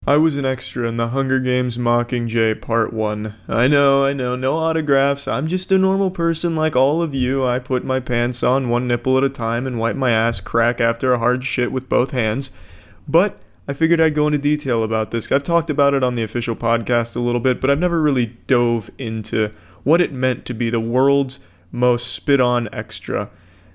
I was an extra in the Hunger Games Mockingjay Part 1. I know, no autographs. I'm just a normal person like all of you. I put my pants on one nipple at a time and wipe my ass crack after a hard shit with both hands. But I figured I'd go into detail about this. I've talked about it on the official podcast a little bit, but I've never really dove into what it meant to be the world's most spit-on extra.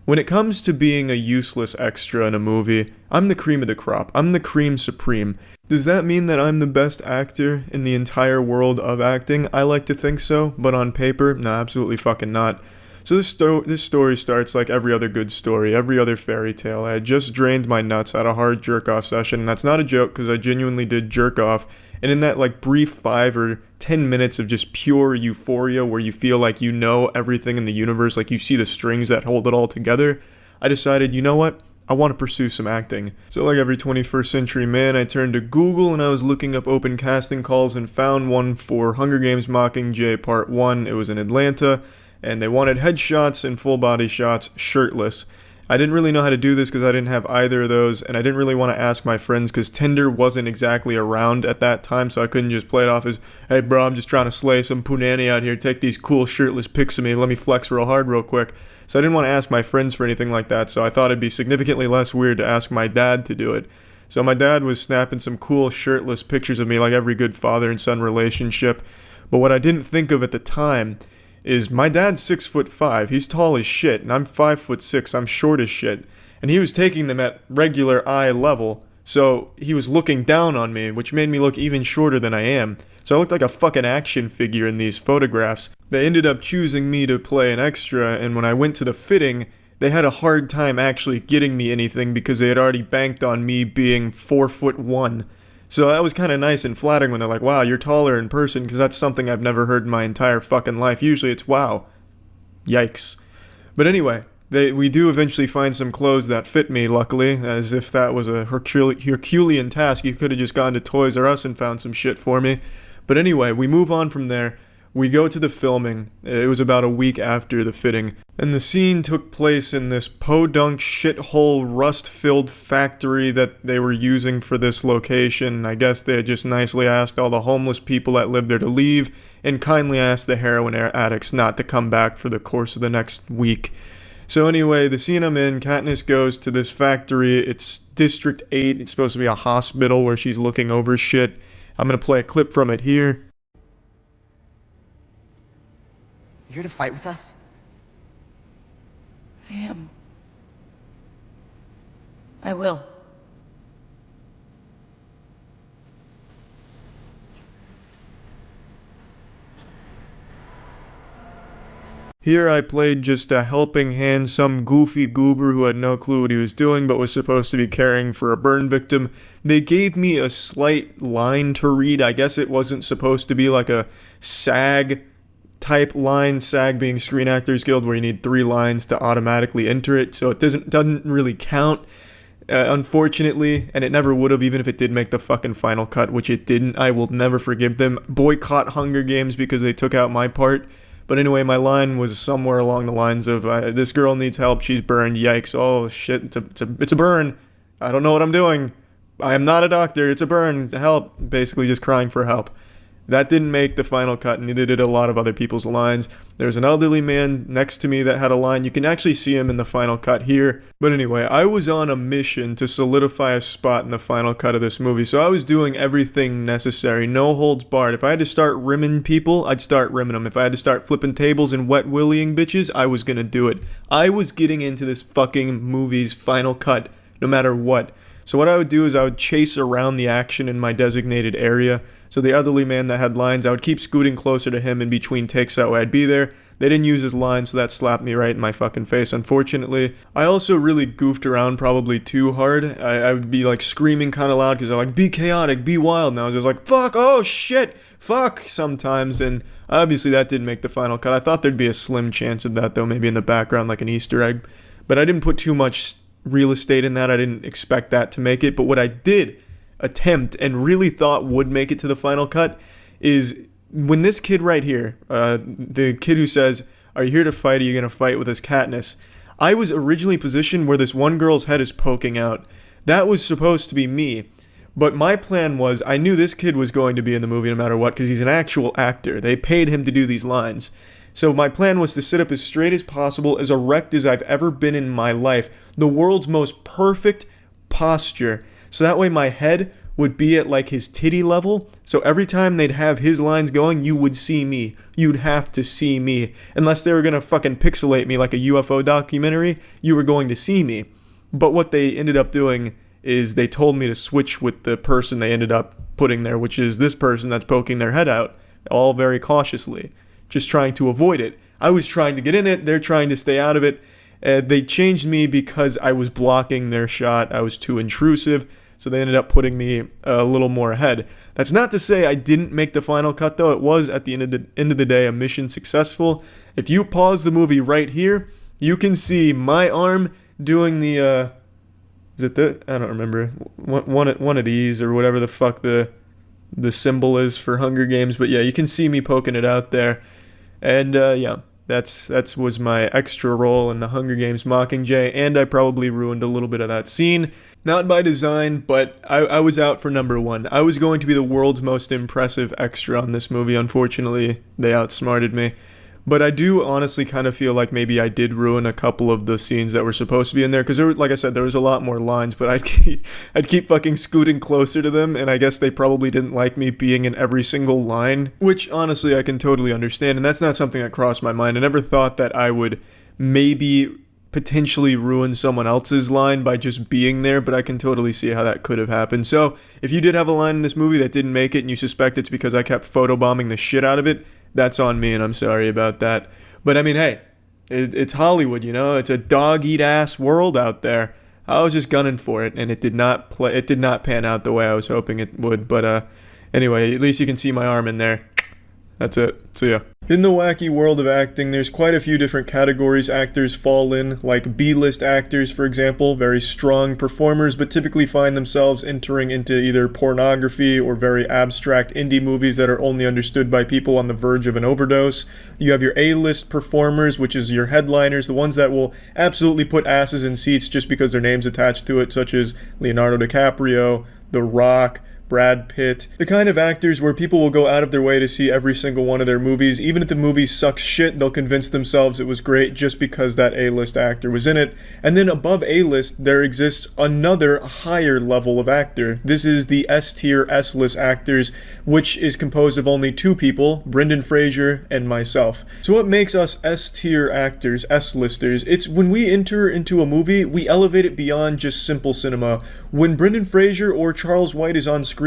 When it comes to being a useless extra in a movie, I'm the cream of the crop. I'm the cream supreme. Does that mean that I'm the best actor in the entire world of acting? I like to think so, but on paper, no, absolutely fucking not. So this story starts like every other good story, every other fairy tale. I had just drained my nuts at a hard jerk-off session, and that's not a joke because I genuinely did jerk off. And in that like brief 5 or 10 minutes of just pure euphoria where you feel like you know everything in the universe, like you see the strings that hold it all together, I decided, you know what? I want to pursue some acting. So like every 21st century man, I turned to Google and I was looking up open casting calls and found one for Hunger Games Mockingjay Part 1. It was in Atlanta, and they wanted headshots and full body shots shirtless. I didn't really know how to do this because I didn't have either of those, and I didn't really want to ask my friends because Tinder wasn't exactly around at that time, so I couldn't just play it off as, hey bro, I'm just trying to slay some punani out here, take these cool shirtless pics of me, let me flex real hard real quick. So I didn't want to ask my friends for anything like that, so I thought it'd be significantly less weird to ask my dad to do it. So my dad was snapping some cool shirtless pictures of me like every good father and son relationship, but what I didn't think of at the time is my dad's 6'5", he's tall as shit, and I'm 5'6", I'm short as shit, and he was taking them at regular eye level, so he was looking down on me, which made me look even shorter than I am, so I looked like a fucking action figure in these photographs. They ended up choosing me to play an extra, and when I went to the fitting, they had a hard time actually getting me anything because they had already banked on me being 4'1". So that was kind of nice and flattering when they're like, wow, you're taller in person, because that's something I've never heard in my entire fucking life. Usually it's, wow, yikes. But anyway, we do eventually find some clothes that fit me, luckily, as if that was a Herculean task. You could have just gone to Toys R Us and found some shit for me. But anyway, we move on from there. We go to the filming. It was about a week after the fitting, and the scene took place in this podunk shithole rust-filled factory that they were using for this location. I guess they had just nicely asked all the homeless people that lived there to leave, and kindly asked the heroin addicts not to come back for the course of the next week. So anyway, the scene I'm in, Katniss goes to this factory. It's District 8. It's supposed to be a hospital where she's looking over shit. I'm gonna play a clip from it here. You here to fight with us? I am. I will. Here I played just a helping hand, some goofy goober who had no clue what he was doing but was supposed to be caring for a burn victim. They gave me a slight line to read. I guess it wasn't supposed to be like a SAG type line, SAG being Screen Actors Guild, where you need 3 lines to automatically enter it, so it doesn't really count, unfortunately, and it never would have even if it did make the fucking final cut, which it didn't. I will never forgive them. Boycott Hunger Games because they took out my part. But anyway, my line was somewhere along the lines of, this girl needs help, she's burned, yikes, oh shit, it's a burn, I don't know what I'm doing, I am not a doctor, it's a burn, help, basically just crying for help. That didn't make the final cut, and neither did a lot of other people's lines. There's an elderly man next to me that had a line. You can actually see him in the final cut here. But anyway, I was on a mission to solidify a spot in the final cut of this movie, so I was doing everything necessary, no holds barred. If I had to start rimming people, I'd start rimming them. If I had to start flipping tables and wet willying bitches, I was gonna do it. I was getting into this fucking movie's final cut, no matter what. So what I would do is I would chase around the action in my designated area. So the elderly man that had lines, I would keep scooting closer to him in between takes that way I'd be there. They didn't use his line, so that slapped me right in my fucking face, unfortunately. I also really goofed around probably too hard. I would be like screaming kind of loud because they're like, be chaotic, be wild. And I was just like, fuck, oh shit, fuck sometimes. And obviously that didn't make the final cut. I thought there'd be a slim chance of that though, maybe in the background like an Easter egg. But I didn't put too much real estate in that. I didn't expect that to make it. But what I did attempt and really thought would make it to the final cut is when this kid right here, the kid who says, are you here to fight, are you going to fight with this Katniss? I was originally positioned where this one girl's head is poking out. That was supposed to be me. But my plan was, I knew this kid was going to be in the movie no matter what, because he's an actual actor. They paid him to do these lines. So my plan was to sit up as straight as possible, as erect as I've ever been in my life. The world's most perfect posture. So that way my head would be at like his titty level. So every time they'd have his lines going, you would see me. You'd have to see me. Unless they were going to fucking pixelate me like a UFO documentary, you were going to see me. But what they ended up doing is they told me to switch with the person they ended up putting there, which is this person that's poking their head out, all very cautiously, just trying to avoid it. I was trying to get in it, they're trying to stay out of it. They changed me because I was blocking their shot. I was too intrusive, so they ended up putting me a little more ahead. That's not to say I didn't make the final cut, though. It was, at the end of the day, a mission successful. If you pause the movie right here, you can see my arm doing the, is it the, I don't remember, one of these, or whatever the fuck the symbol is for Hunger Games. But yeah, you can see me poking it out there. And yeah, that was my extra role in the Hunger Games Mockingjay, and I probably ruined a little bit of that scene. Not by design, but I was out for number one. I was going to be the world's most impressive extra on this movie. Unfortunately, they outsmarted me. But I do honestly kind of feel like maybe I did ruin a couple of the scenes that were supposed to be in there, because like I said, there was a lot more lines, but I'd keep fucking scooting closer to them, and I guess they probably didn't like me being in every single line, which honestly I can totally understand, and that's not something that crossed my mind. I never thought that I would maybe potentially ruin someone else's line by just being there, but I can totally see how that could have happened. So if you did have a line in this movie that didn't make it and you suspect it's because I kept photobombing the shit out of it, that's on me, and I'm sorry about that. But I mean, hey, it's Hollywood, you know? It's a dog-eat-ass world out there. I was just gunning for it, and it did not pan out the way I was hoping it would. But anyway, at least you can see my arm in there. That's it. See ya. In the wacky world of acting, there's quite a few different categories actors fall in, like B-list actors, for example, very strong performers, but typically find themselves entering into either pornography or very abstract indie movies that are only understood by people on the verge of an overdose. You have your A-list performers, which is your headliners, the ones that will absolutely put asses in seats just because their name's attached to it, such as Leonardo DiCaprio, The Rock, Brad Pitt, the kind of actors where people will go out of their way to see every single one of their movies. Even if the movie sucks shit, they'll convince themselves it was great just because that A-list actor was in it. And then above A-list, there exists another higher level of actor. This is the S-tier, S-list actors, which is composed of only two people, Brendan Fraser and myself. So what makes us S-tier actors, S-listers? It's when we enter into a movie, we elevate it beyond just simple cinema. When Brendan Fraser or Charles White is on screen,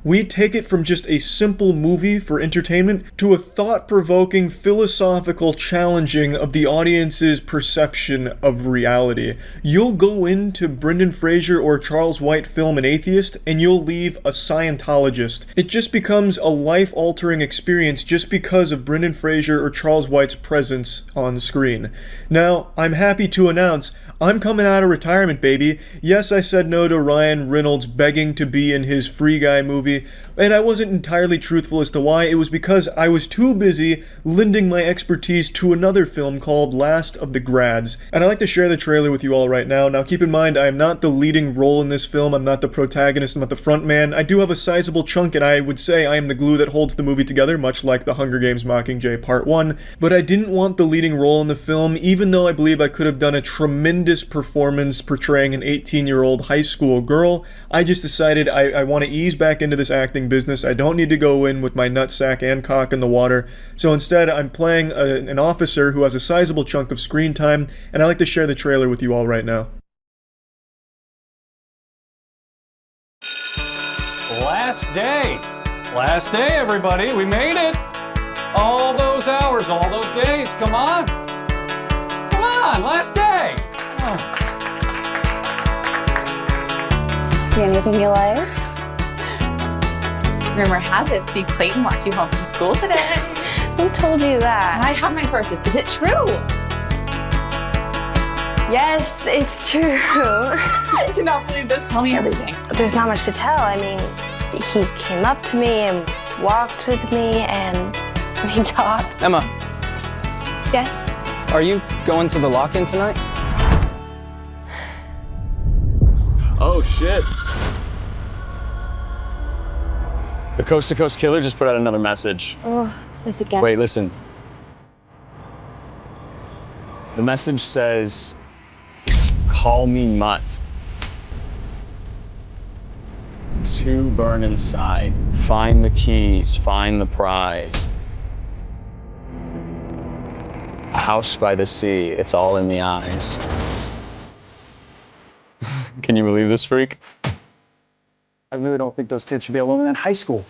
we take it from just a simple movie for entertainment to a thought-provoking, philosophical challenging of the audience's perception of reality. You'll go into Brendan Fraser or Charles White film an atheist, and you'll leave a Scientologist. It just becomes a life-altering experience just because of Brendan Fraser or Charles White's presence on screen. Now, I'm happy to announce I'm coming out of retirement, baby. Yes, I said no to Ryan Reynolds begging to be in his Free Guy movie, and I wasn't entirely truthful as to why. It was because I was too busy lending my expertise to another film called Last of the Grads. And I'd like to share the trailer with you all right now. Now, keep in mind, I am not the leading role in this film. I'm not the protagonist. I'm not the front man. I do have a sizable chunk, and I would say I am the glue that holds the movie together, much like the Hunger Games Mockingjay Part 1. But I didn't want the leading role in the film, even though I believe I could have done a tremendous performance portraying an 18-year-old high school girl. I just decided I want to ease back into this acting business. I don't need to go in with my nutsack and cock in the water. So instead, I'm playing an officer who has a sizable chunk of screen time, and I'd like to share the trailer with you all right now. Last day. Last day, everybody. We made it. All those hours, all those days. Come on. Come on, last day. Oh. See anything you like? Rumor has it Steve Clayton walked you home from school today. Who told you that? I have my sources. Is it true? Yes, it's true. I do not believe this. Tell me everything. There's not much to tell. I mean, he came up to me and walked with me and we talked. Emma, Yes? are you going to the lock-in tonight? Oh shit. The Coast to Coast Killer just put out another message. Oh, this again. Wait, listen. The message says, call me Mutt. To burn inside. Find the keys, find the prize. A house by the sea, it's all in the eyes. Can you believe this, freak? I really don't think those kids should be alone in high school.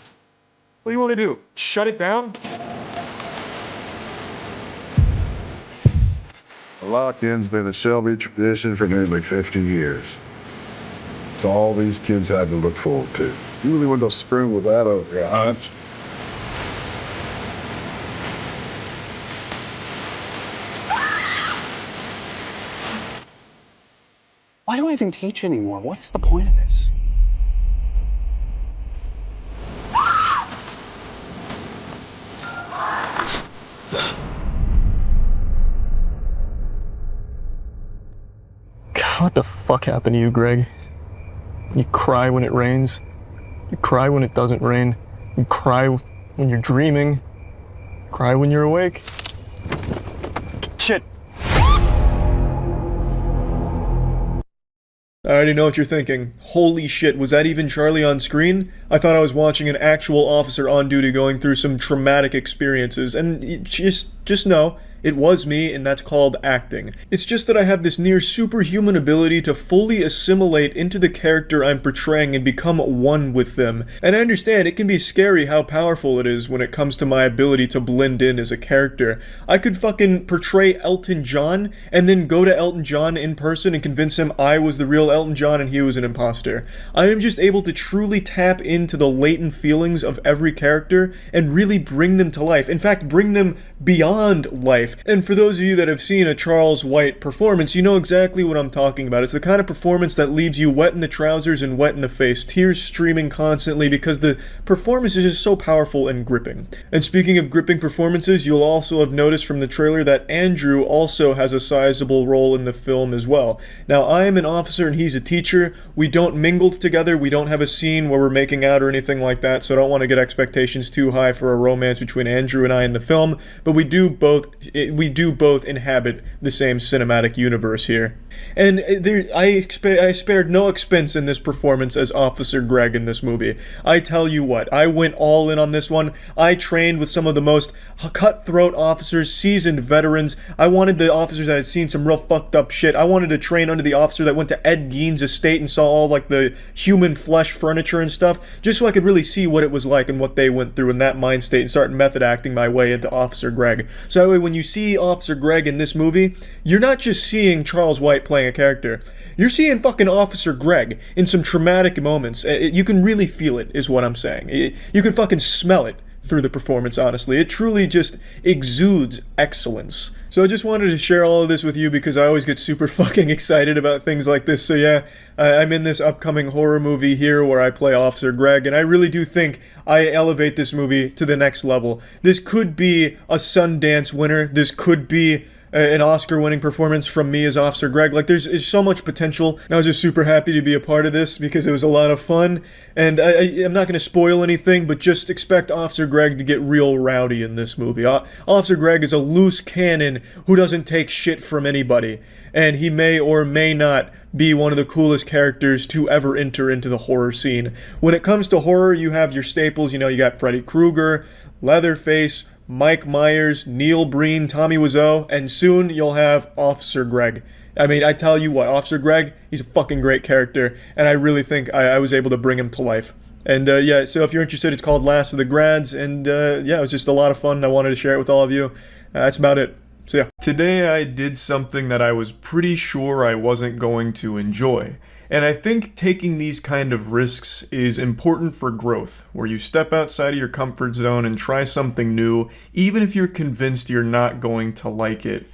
What do you want to do? Shut it down? The lock-in's been a Shelby tradition for nearly 50 years. It's all these kids have to look forward to. You really want to screw with that over your eyes? Why do I even teach anymore? What is the point of this? What the fuck happened to you, Greg? You cry when it rains. You cry when it doesn't rain. You cry when you're dreaming. You cry when you're awake. Shit. I already know what you're thinking. Holy shit, was that even Charlie on screen? I thought I was watching an actual officer on duty going through some traumatic experiences, and just know, it was me, and that's called acting. It's just that I have this near superhuman ability to fully assimilate into the character I'm portraying and become one with them. And I understand it can be scary how powerful it is when it comes to my ability to blend in as a character. I could fucking portray Elton John, and then go to Elton John in person and convince him I was the real Elton John and he was an imposter. I am just able to truly tap into the latent feelings of every character and really bring them to life. In fact, bring them beyond life. And for those of you that have seen a Charles White performance, you know exactly what I'm talking about. It's the kind of performance that leaves you wet in the trousers and wet in the face, tears streaming constantly because the performance is just so powerful and gripping. And speaking of gripping performances, you'll also have noticed from the trailer that Andrew also has a sizable role in the film as well. Now, I am an officer and he's a teacher. We don't mingle together. We don't have a scene where we're making out or anything like that, so I don't want to get expectations too high for a romance between Andrew and I in the film, but we do both inhabit the same cinematic universe here. And I spared no expense in this performance as Officer Greg in this movie. I tell you what, I went all in on this one. I trained with some of the most cutthroat officers, seasoned veterans. I wanted the officers that had seen some real fucked up shit. I wanted to train under the officer that went to Ed Gein's estate and saw all like the human flesh furniture and stuff, just so I could really see what it was like and what they went through in that mind state and start method acting my way into Officer Greg. So that way when you see Officer Greg in this movie, you're not just seeing Charles White playing a character. You're seeing fucking Officer Greg in some traumatic moments. You can really feel it, is what I'm saying. You can fucking smell it through the performance, honestly. It truly just exudes excellence. So I just wanted to share all of this with you because I always get super fucking excited about things like this. So yeah, I'm in this upcoming horror movie here where I play Officer Greg, and I really do think I elevate this movie to the next level. This could be a Sundance winner. This could be an Oscar-winning performance from me as Officer Greg. Like, there's so much potential. I was just super happy to be a part of this because it was a lot of fun. And I'm not going to spoil anything, but just expect Officer Greg to get real rowdy in this movie. Officer Greg is a loose cannon who doesn't take shit from anybody. And he may or may not be one of the coolest characters to ever enter into the horror scene. When it comes to horror, you have your staples. You know, you got Freddy Krueger, Leatherface, Mike Myers, Neil Breen, Tommy Wiseau, and soon you'll have Officer Greg. I mean, I tell you what, Officer Greg, he's a fucking great character, and I really think I was able to bring him to life. And yeah, so if you're interested, it's called Last of the Grads, and yeah, it was just a lot of fun. I wanted to share it with all of you. That's about it. So yeah. Today I did something that I was pretty sure I wasn't going to enjoy. And I think taking these kind of risks is important for growth, where you step outside of your comfort zone and try something new, even if you're convinced you're not going to like it.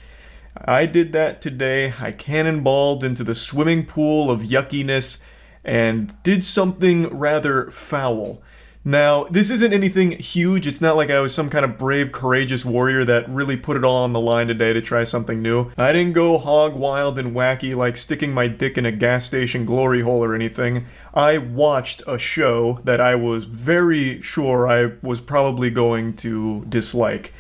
I did that today. I cannonballed into the swimming pool of yuckiness and did something rather foul. Now, this isn't anything huge. It's not like I was some kind of brave, courageous warrior that really put it all on the line today to try something new. I didn't go hog wild and wacky like sticking my dick in a gas station glory hole or anything. I watched a show that I was very sure I was probably going to dislike.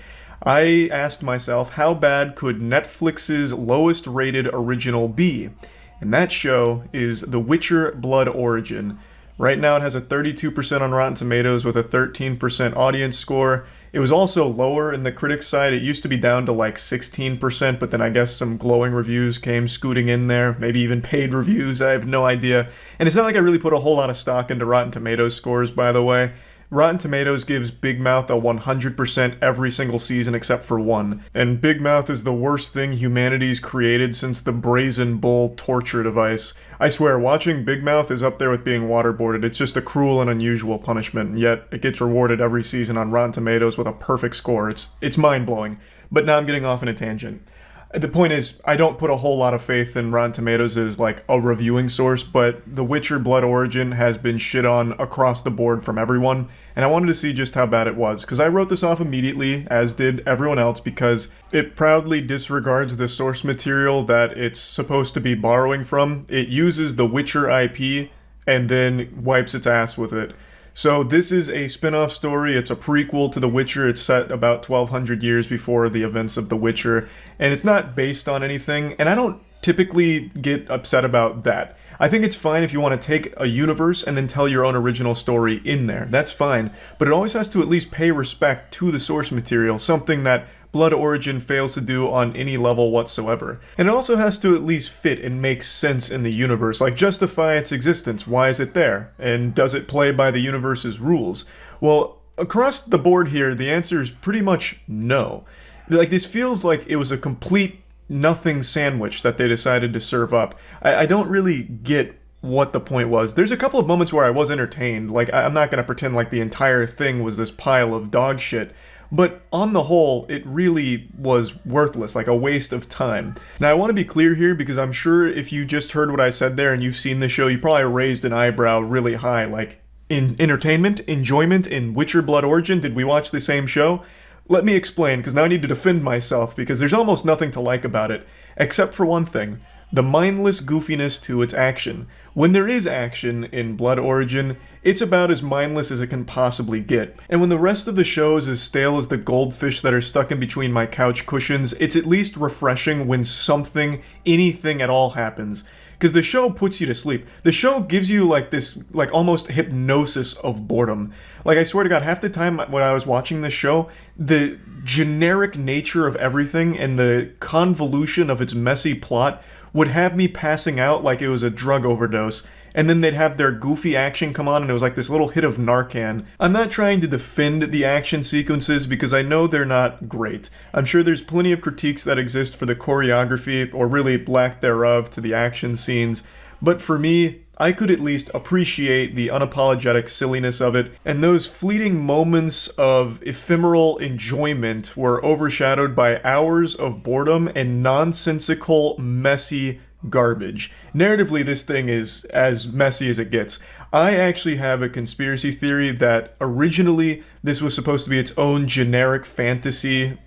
I asked myself, how bad could Netflix's lowest rated original be? And that show is The Witcher Blood Origin. Right now it has a 32% on Rotten Tomatoes with a 13% audience score. It was also lower in the critics side. It used to be down to like 16%, but then I guess some glowing reviews came scooting in there, maybe even paid reviews, I have no idea. And it's not like I really put a whole lot of stock into Rotten Tomatoes scores, by the way. Rotten Tomatoes gives Big Mouth a 100% every single season except for one. And Big Mouth is the worst thing humanity's created since the Brazen Bull torture device. I swear, watching Big Mouth is up there with being waterboarded. It's just a cruel and unusual punishment, and yet it gets rewarded every season on Rotten Tomatoes with a perfect score. It's mind-blowing. But now I'm getting off in a tangent. The point is, I don't put a whole lot of faith in Rotten Tomatoes as like a reviewing source, but The Witcher Blood Origin has been shit on across the board from everyone, and I wanted to see just how bad it was, because I wrote this off immediately, as did everyone else, because it proudly disregards the source material that it's supposed to be borrowing from. It uses the Witcher IP, and then wipes its ass with it. So this is a spin-off story. It's a prequel to The Witcher. It's set about 1200 years before the events of The Witcher, and it's not based on anything, and I don't typically get upset about that. I think it's fine if you want to take a universe and then tell your own original story in there. That's fine, but it always has to at least pay respect to the source material, something that Blood Origin fails to do on any level whatsoever. And it also has to at least fit and make sense in the universe, like justify its existence. Why is it there? And does it play by the universe's rules? Well, across the board here, the answer is pretty much no. Like, this feels like it was a complete nothing sandwich that they decided to serve up. I don't really get what the point was. There's a couple of moments where I was entertained. Like, I'm not gonna pretend like the entire thing was this pile of dog shit. But on the whole, it really was worthless, like a waste of time. Now, I want to be clear here because I'm sure if you just heard what I said there and you've seen the show, you probably raised an eyebrow really high. Like, in entertainment, enjoyment, in Witcher Blood Origin, did we watch the same show? Let me explain, because now I need to defend myself, because there's almost nothing to like about it, except for one thing. The mindless goofiness to its action. When there is action in Blood Origin, it's about as mindless as it can possibly get. And when the rest of the show is as stale as the goldfish that are stuck in between my couch cushions, it's at least refreshing when something, anything at all happens. Because the show puts you to sleep. The show gives you like this, like almost hypnosis of boredom. Like, I swear to God, half the time when I was watching this show, the generic nature of everything and the convolution of its messy plot would have me passing out like it was a drug overdose, and then they'd have their goofy action come on and it was like this little hit of Narcan. I'm not trying to defend the action sequences because I know they're not great. I'm sure there's plenty of critiques that exist for the choreography, or really lack thereof, to the action scenes, but for me, I could at least appreciate the unapologetic silliness of it, and those fleeting moments of ephemeral enjoyment were overshadowed by hours of boredom and nonsensical, messy garbage. Narratively, this thing is as messy as it gets. I actually have a conspiracy theory that originally this was supposed to be its own generic fantasy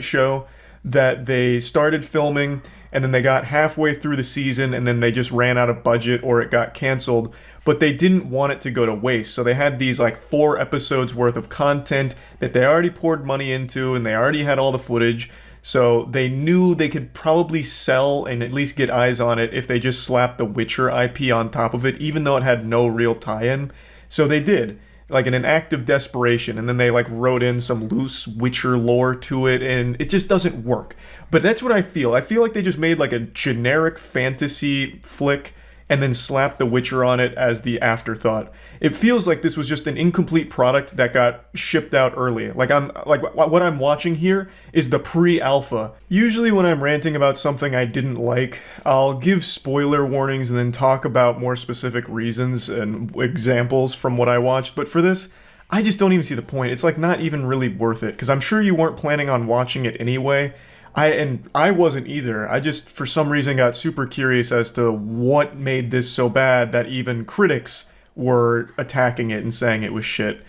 show that they started filming, and then they got halfway through the season and then they just ran out of budget or it got canceled, but they didn't want it to go to waste. So they had these like 4 episodes worth of content that they already poured money into and they already had all the footage. So they knew they could probably sell and at least get eyes on it if they just slapped the Witcher IP on top of it, even though it had no real tie-in. So they did, like in an act of desperation, and then they like wrote in some loose Witcher lore to it, and it just doesn't work. But that's what I feel. I feel like they just made like a generic fantasy flick and then slapped The Witcher on it as the afterthought. It feels like this was just an incomplete product that got shipped out early. Like what I'm watching here is the pre-alpha. Usually when I'm ranting about something I didn't like, I'll give spoiler warnings and then talk about more specific reasons and examples from what I watched, but for this, I just don't even see the point. It's like not even really worth it, because I'm sure you weren't planning on watching it anyway. I wasn't either. I just, for some reason, got super curious as to what made this so bad that even critics were attacking it and saying it was shit.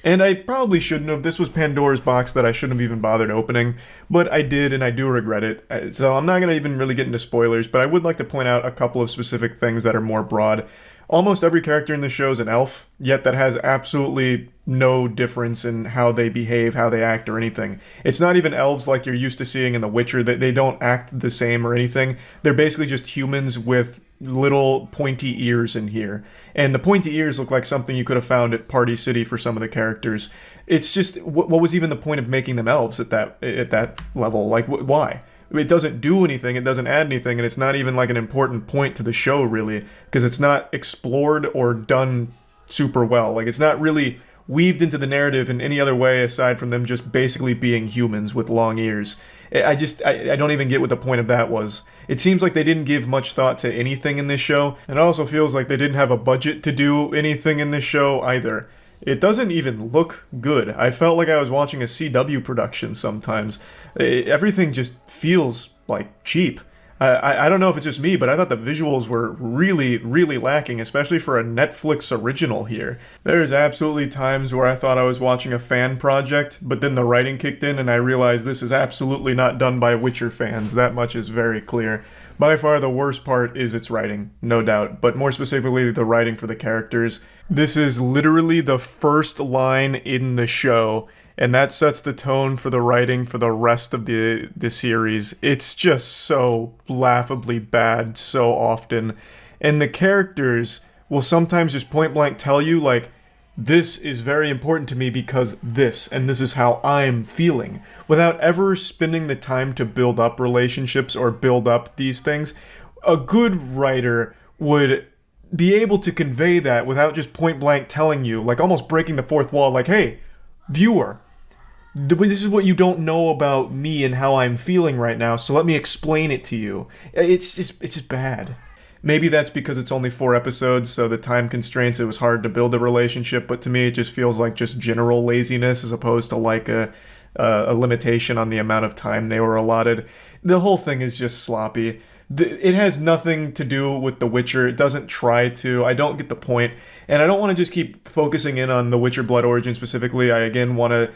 And I probably shouldn't have. This was Pandora's box that I shouldn't have even bothered opening, but I did, and I do regret it. So I'm not going to even really get into spoilers, but I would like to point out a couple of specific things that are more broad. Almost every character in the show is an elf, yet that has absolutely no difference in how they behave, how they act, or anything. It's not even elves like you're used to seeing in The Witcher. They don't act the same or anything. They're basically just humans with little pointy ears in here. And the pointy ears look like something you could have found at Party City for some of the characters. It's just, what was even the point of making them elves at that level? Like, why? It doesn't do anything, it doesn't add anything, and it's not even like an important point to the show, really, because it's not explored or done super well. Like, it's not really weaved into the narrative in any other way aside from them just basically being humans with long ears. I don't even get what the point of that was. It seems like they didn't give much thought to anything in this show, and it also feels like they didn't have a budget to do anything in this show either. It doesn't even look good. I felt like I was watching a CW production sometimes. Everything just feels like cheap. I don't know if it's just me, but I thought the visuals were really, really lacking, especially for a Netflix original here. There's absolutely times where I thought I was watching a fan project, but then the writing kicked in and I realized this is absolutely not done by Witcher fans. That much is very clear. By far the worst part is its writing, no doubt, but more specifically the writing for the characters. This is literally the first line in the show, and that sets the tone for the writing for the rest of the series. It's just so laughably bad so often, and the characters will sometimes just point blank tell you, like, this is very important to me because this, and this is how I'm feeling, without ever spending the time to build up relationships or build up these things. A good writer would be able to convey that without just point blank telling you, like almost breaking the fourth wall, like, hey, viewer, this is what you don't know about me and how I'm feeling right now, so let me explain it to you. It's just bad. Maybe that's because it's only 4 episodes, so the time constraints, it was hard to build a relationship, but to me it just feels like just general laziness as opposed to like a limitation on the amount of time they were allotted. The whole thing is just sloppy. It has nothing to do with The Witcher. It doesn't try to. I don't get the point. And I don't want to just keep focusing in on The Witcher Blood Origin specifically. I again want to,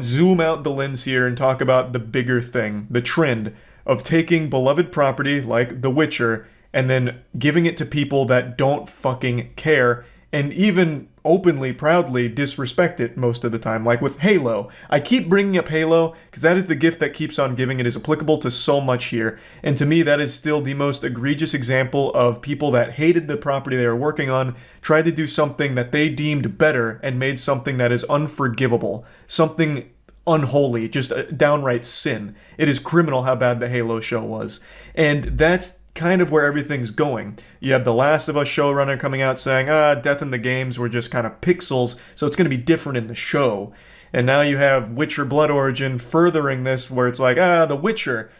zoom out the lens here and talk about the bigger thing, the trend of taking beloved property like The Witcher and then giving it to people that don't fucking care and even openly, proudly disrespect it most of the time, like with Halo. I keep bringing up Halo because that is the gift that keeps on giving. It is applicable to so much here, and to me that is still the most egregious example of people that hated the property they were working on, tried to do something that they deemed better, and made something that is unforgivable, something unholy, just a downright sin. It is criminal how bad the Halo show was, and that's kind of where everything's going. You have the Last of Us showrunner coming out saying, Death in the Games were just kind of pixels, so it's going to be different in the show. And now you have Witcher Blood Origin furthering this, where it's like, The Witcher,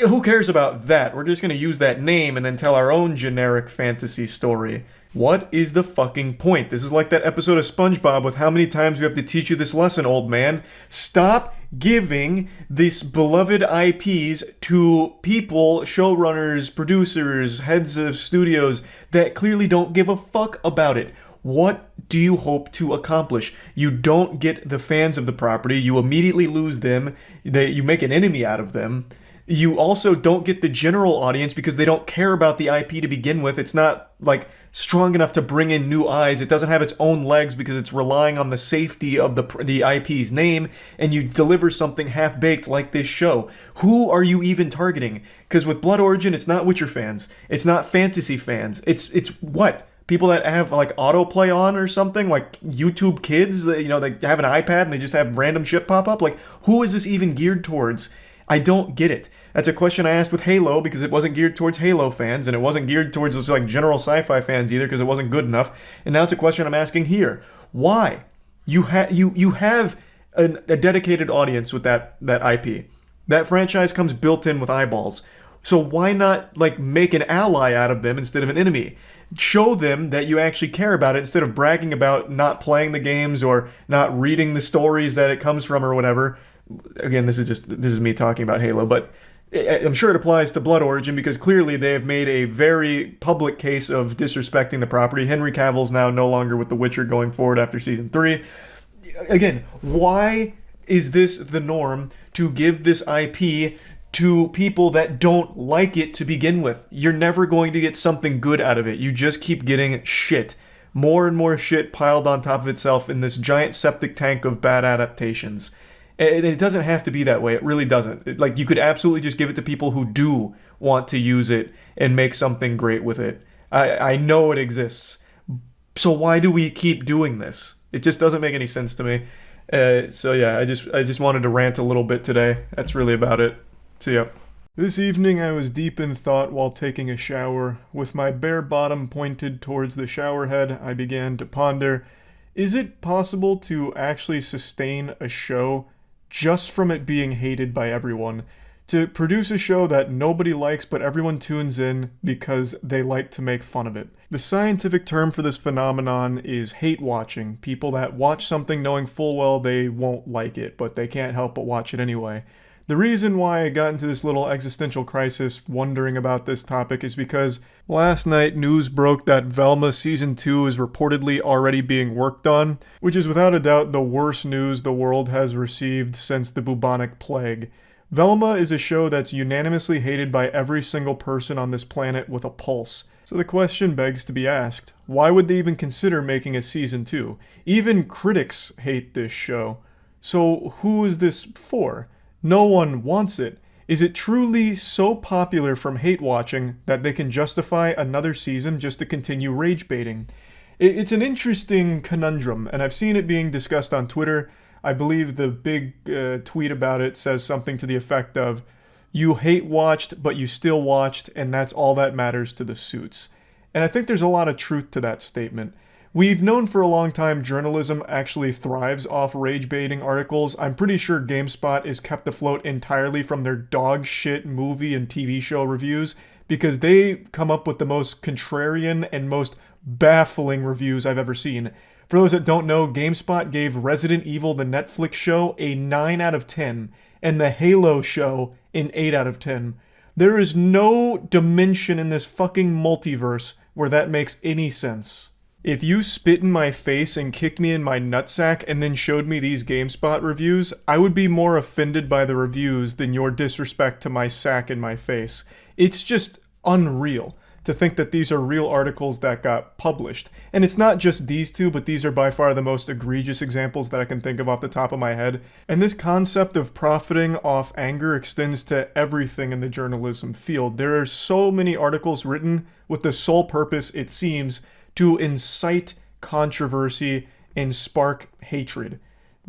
who cares about that? We're just going to use that name and then tell our own generic fantasy story. What is the fucking point? This is like that episode of SpongeBob with how many times we have to teach you this lesson, old man. Stop giving these beloved IPs to people, showrunners, producers, heads of studios that clearly don't give a fuck about it. What do you hope to accomplish? You don't get the fans of the property. You immediately lose them. You make an enemy out of them. You also don't get the general audience because they don't care about the IP to begin with. It's not like strong enough to bring in new eyes. It doesn't have its own legs because it's relying on the safety of the IP's name, and you deliver something half-baked like this show. Who are you even targeting? Because with Blood Origin, it's not Witcher fans. It's not fantasy fans. It's what? People that have like autoplay on or something, like YouTube kids, they have an iPad and they just have random shit pop up. Like, who is this even geared towards? I don't get it. That's a question I asked with Halo because it wasn't geared towards Halo fans, and it wasn't geared towards just like general sci-fi fans either because it wasn't good enough. And now it's a question I'm asking here. Why? You have a dedicated audience with that IP. That franchise comes built in with eyeballs. So why not like make an ally out of them instead of an enemy? Show them that you actually care about it instead of bragging about not playing the games or not reading the stories that it comes from or whatever. Again, this is me talking about Halo, but I'm sure it applies to Blood Origin because clearly they have made a very public case of disrespecting the property. Henry Cavill's now no longer with The Witcher going forward after season 3. Again, why is this the norm to give this IP to people that don't like it to begin with? You're never going to get something good out of it. You just keep getting shit. More and more shit piled on top of itself in this giant septic tank of bad adaptations. And it doesn't have to be that way. It really doesn't. Like, you could absolutely just give it to people who do want to use it and make something great with it. I know it exists. So why do we keep doing this? It just doesn't make any sense to me. So yeah, I just wanted to rant a little bit today. That's really about it. See ya. This evening I was deep in thought while taking a shower. With my bare bottom pointed towards the shower head, I began to ponder, is it possible to actually sustain a show just from it being hated by everyone? To produce a show that nobody likes but everyone tunes in because they like to make fun of it. The scientific term for this phenomenon is hate watching. People that watch something knowing full well they won't like it, but they can't help but watch it anyway. The reason why I got into this little existential crisis wondering about this topic is because last night news broke that Velma Season 2 is reportedly already being worked on, which is without a doubt the worst news the world has received since the bubonic plague. Velma is a show that's unanimously hated by every single person on this planet with a pulse. So the question begs to be asked, why would they even consider making a Season 2? Even critics hate this show. So who is this for? No one wants it. Is it truly so popular from hate watching that they can justify another season just to continue rage baiting? It's an interesting conundrum, and I've seen it being discussed on Twitter. I believe the big tweet about it says something to the effect of, you hate watched, but you still watched, and that's all that matters to the suits. And I think there's a lot of truth to that statement. We've known for a long time journalism actually thrives off rage-baiting articles. I'm pretty sure GameSpot is kept afloat entirely from their dog shit movie and TV show reviews because they come up with the most contrarian and most baffling reviews I've ever seen. For those that don't know, GameSpot gave Resident Evil the Netflix show a 9 out of 10 and the Halo show an 8 out of 10. There is no dimension in this fucking multiverse where that makes any sense. If you spit in my face and kicked me in my nutsack and then showed me these GameSpot reviews, I would be more offended by the reviews than your disrespect to my sack in my face. It's just unreal to think that these are real articles that got published. And it's not just these two, but these are by far the most egregious examples that I can think of off the top of my head. And this concept of profiting off anger extends to everything in the journalism field. There are so many articles written with the sole purpose, it seems, to incite controversy and spark hatred.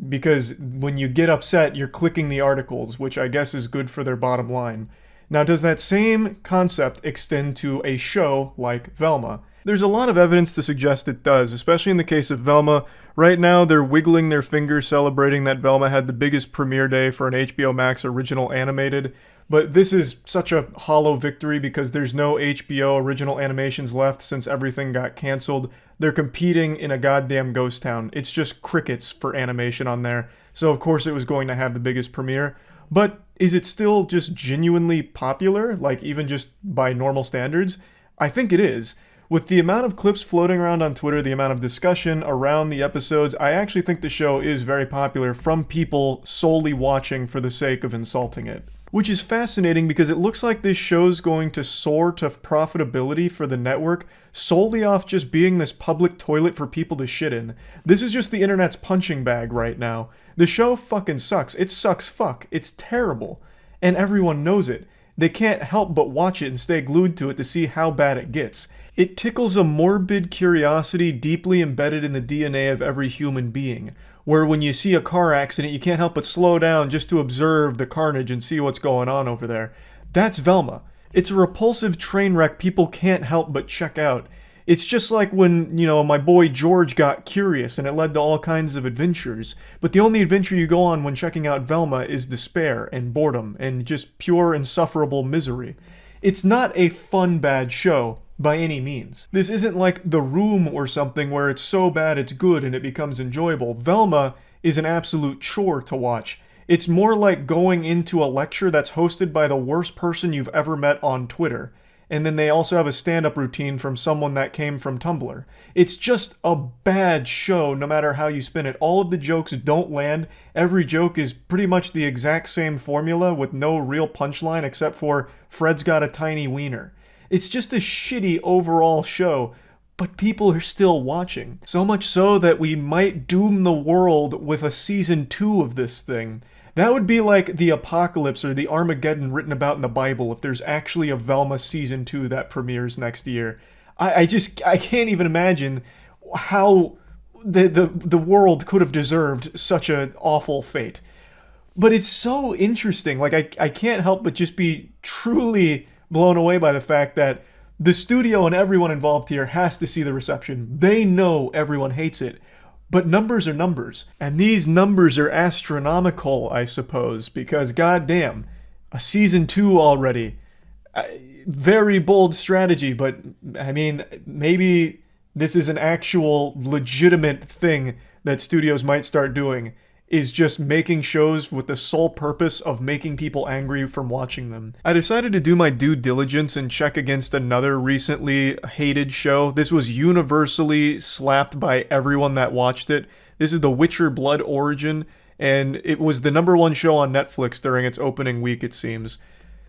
Because when you get upset, you're clicking the articles, which I guess is good for their bottom line. Now, does that same concept extend to a show like Velma? There's a lot of evidence to suggest it does, especially in the case of Velma. Right now, they're wiggling their fingers celebrating that Velma had the biggest premiere day for an HBO Max original animated. But this is such a hollow victory because there's no HBO original animations left since everything got canceled. They're competing in a goddamn ghost town. It's just crickets for animation on there. So of course it was going to have the biggest premiere. But is it still just genuinely popular, like even just by normal standards? I think it is. With the amount of clips floating around on Twitter, the amount of discussion around the episodes, I actually think the show is very popular from people solely watching for the sake of insulting it. Which is fascinating because it looks like this show's going to soar to profitability for the network solely off just being this public toilet for people to shit in. This is just the internet's punching bag right now. The show fucking sucks. It sucks fuck. It's terrible. And everyone knows it. They can't help but watch it and stay glued to it to see how bad it gets. It tickles a morbid curiosity deeply embedded in the DNA of every human being, where when you see a car accident, you can't help but slow down just to observe the carnage and see what's going on over there. That's Velma. It's a repulsive train wreck people can't help but check out. It's just like when, my boy George got curious and it led to all kinds of adventures. But the only adventure you go on when checking out Velma is despair and boredom and just pure insufferable misery. It's not a fun bad show by any means. This isn't like The Room or something where it's so bad it's good and it becomes enjoyable. Velma is an absolute chore to watch. It's more like going into a lecture that's hosted by the worst person you've ever met on Twitter. And then they also have a stand-up routine from someone that came from Tumblr. It's just a bad show no matter how you spin it. All of the jokes don't land. Every joke is pretty much the exact same formula with no real punchline except for Fred's got a tiny wiener. It's just a shitty overall show, but people are still watching. So much so that we might doom the world with a season 2 of this thing. That would be like the apocalypse or the Armageddon written about in the Bible if there's actually a Velma season 2 that premieres next year. I can't even imagine how the world could have deserved such an awful fate. But it's so interesting. Like, I can't help but just be truly blown away by the fact that the studio and everyone involved here has to see the reception. They know everyone hates it. But numbers are numbers. And these numbers are astronomical, I suppose, because goddamn, a season 2 already. Very bold strategy, but I mean, maybe this is an actual legitimate thing that studios might start doing, is just making shows with the sole purpose of making people angry from watching them. I decided to do my due diligence and check against another recently hated show. This was universally slapped by everyone that watched it. This is The Witcher Blood Origin, and it was the #1 show on Netflix during its opening week, it seems.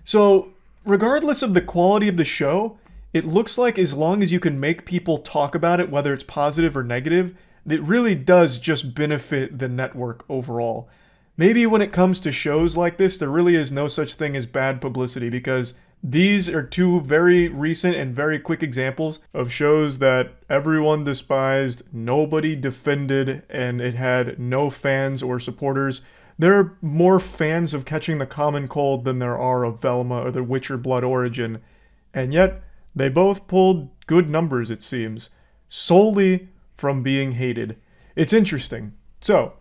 So, regardless of the quality of the show, it looks like as long as you can make people talk about it, whether it's positive or negative, it really does just benefit the network overall. Maybe when it comes to shows like this, there really is no such thing as bad publicity, because these are 2 very recent and very quick examples of shows that everyone despised, nobody defended, and it had no fans or supporters. There are more fans of Catching the Common Cold than there are of Velma or The Witcher Blood Origin, and yet they both pulled good numbers, it seems, solely from being hated. It's interesting. So,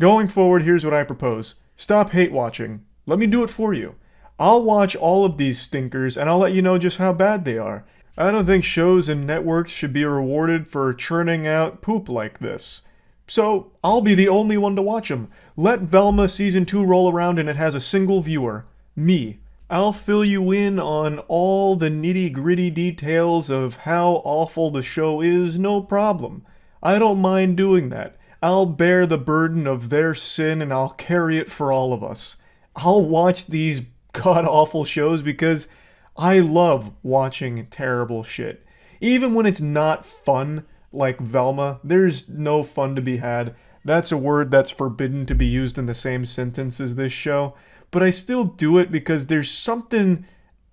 going forward, here's what I propose. Stop hate watching. Let me do it for you. I'll watch all of these stinkers and I'll let you know just how bad they are. I don't think shows and networks should be rewarded for churning out poop like this. So, I'll be the only one to watch them. Let Velma Season 2 roll around and it has a single viewer. Me. I'll fill you in on all the nitty-gritty details of how awful the show is, no problem. I don't mind doing that. I'll bear the burden of their sin and I'll carry it for all of us. I'll watch these god-awful shows because I love watching terrible shit. Even when it's not fun, like Velma, there's no fun to be had. That's a word that's forbidden to be used in the same sentence as this show. But I still do it because there's something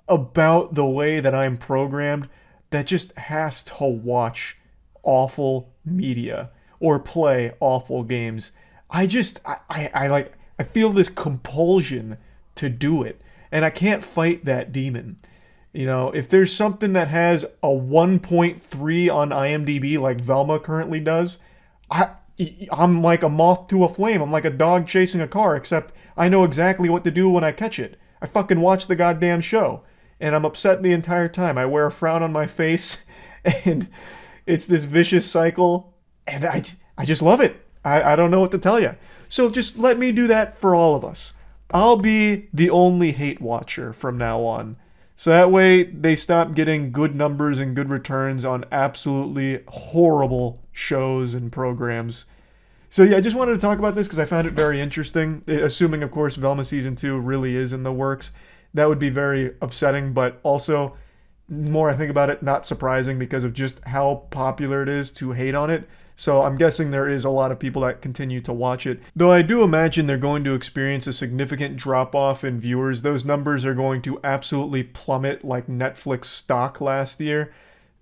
about the way that I'm programmed that just has to watch awful media or play awful games. I feel this compulsion to do it, and I can't fight that demon. You know, if there's something that has a 1.3 on IMDb like Velma currently does, I'm like a moth to a flame. I'm like a dog chasing a car, except I know exactly what to do when I catch it. I fucking watch the goddamn show, and I'm upset the entire time. I wear a frown on my face, and it's this vicious cycle, and I just love it. I don't know what to tell you. So just let me do that for all of us. I'll be the only hate watcher from now on. So that way they stop getting good numbers and good returns on absolutely horrible shows and programs. So yeah, I just wanted to talk about this because I found it very interesting. Assuming, of course, Velma Season 2 really is in the works. That would be very upsetting, but also, the more I think about it, not surprising because of just how popular it is to hate on it. So I'm guessing there is a lot of people that continue to watch it. Though I do imagine they're going to experience a significant drop-off in viewers. Those numbers are going to absolutely plummet like Netflix stock last year.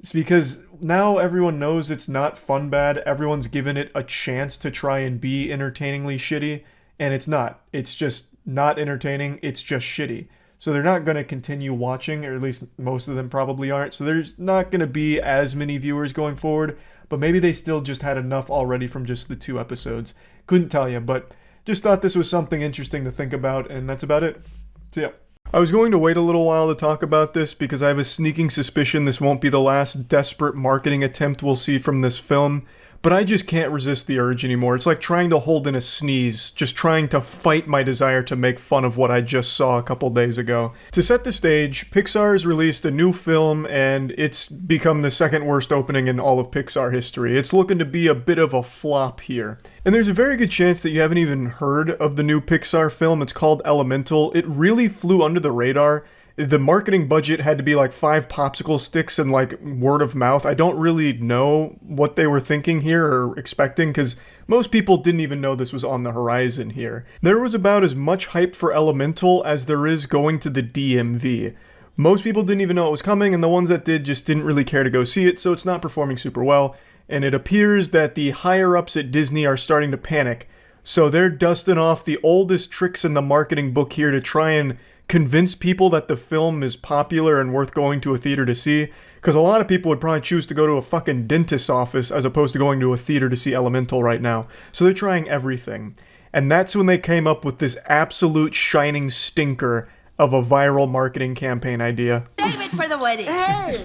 It's because now everyone knows it's not fun bad. Everyone's given it a chance to try and be entertainingly shitty, and it's not. It's just not entertaining. It's just shitty. So they're not going to continue watching, or at least most of them probably aren't. So there's not going to be as many viewers going forward, but maybe they still just had enough already from just the 2 episodes. Couldn't tell you, but just thought this was something interesting to think about, and that's about it. So yeah. I was going to wait a little while to talk about this because I have a sneaking suspicion this won't be the last desperate marketing attempt we'll see from this film, but I just can't resist the urge anymore. It's like trying to hold in a sneeze, just trying to fight my desire to make fun of what I just saw a couple days ago. To set the stage, Pixar has released a new film, and it's become the second worst opening in all of Pixar history. It's looking to be a bit of a flop here. And there's a very good chance that you haven't even heard of the new Pixar film. It's called Elemental. It really flew under the radar. The marketing budget had to be like 5 popsicle sticks and like word of mouth. I don't really know what they were thinking here or expecting, because most people didn't even know this was on the horizon here. There was about as much hype for Elemental as there is going to the DMV. Most people didn't even know it was coming, and the ones that did just didn't really care to go see it, so it's not performing super well. And it appears that the higher-ups at Disney are starting to panic. So they're dusting off the oldest tricks in the marketing book here to try and convince people that the film is popular and worth going to a theater to see, because a lot of people would probably choose to go to a fucking dentist's office as opposed to going to a theater to see Elemental right now. So they're trying everything. And that's when they came up with this absolute shining stinker of a viral marketing campaign idea. Save it for the wedding. Hey!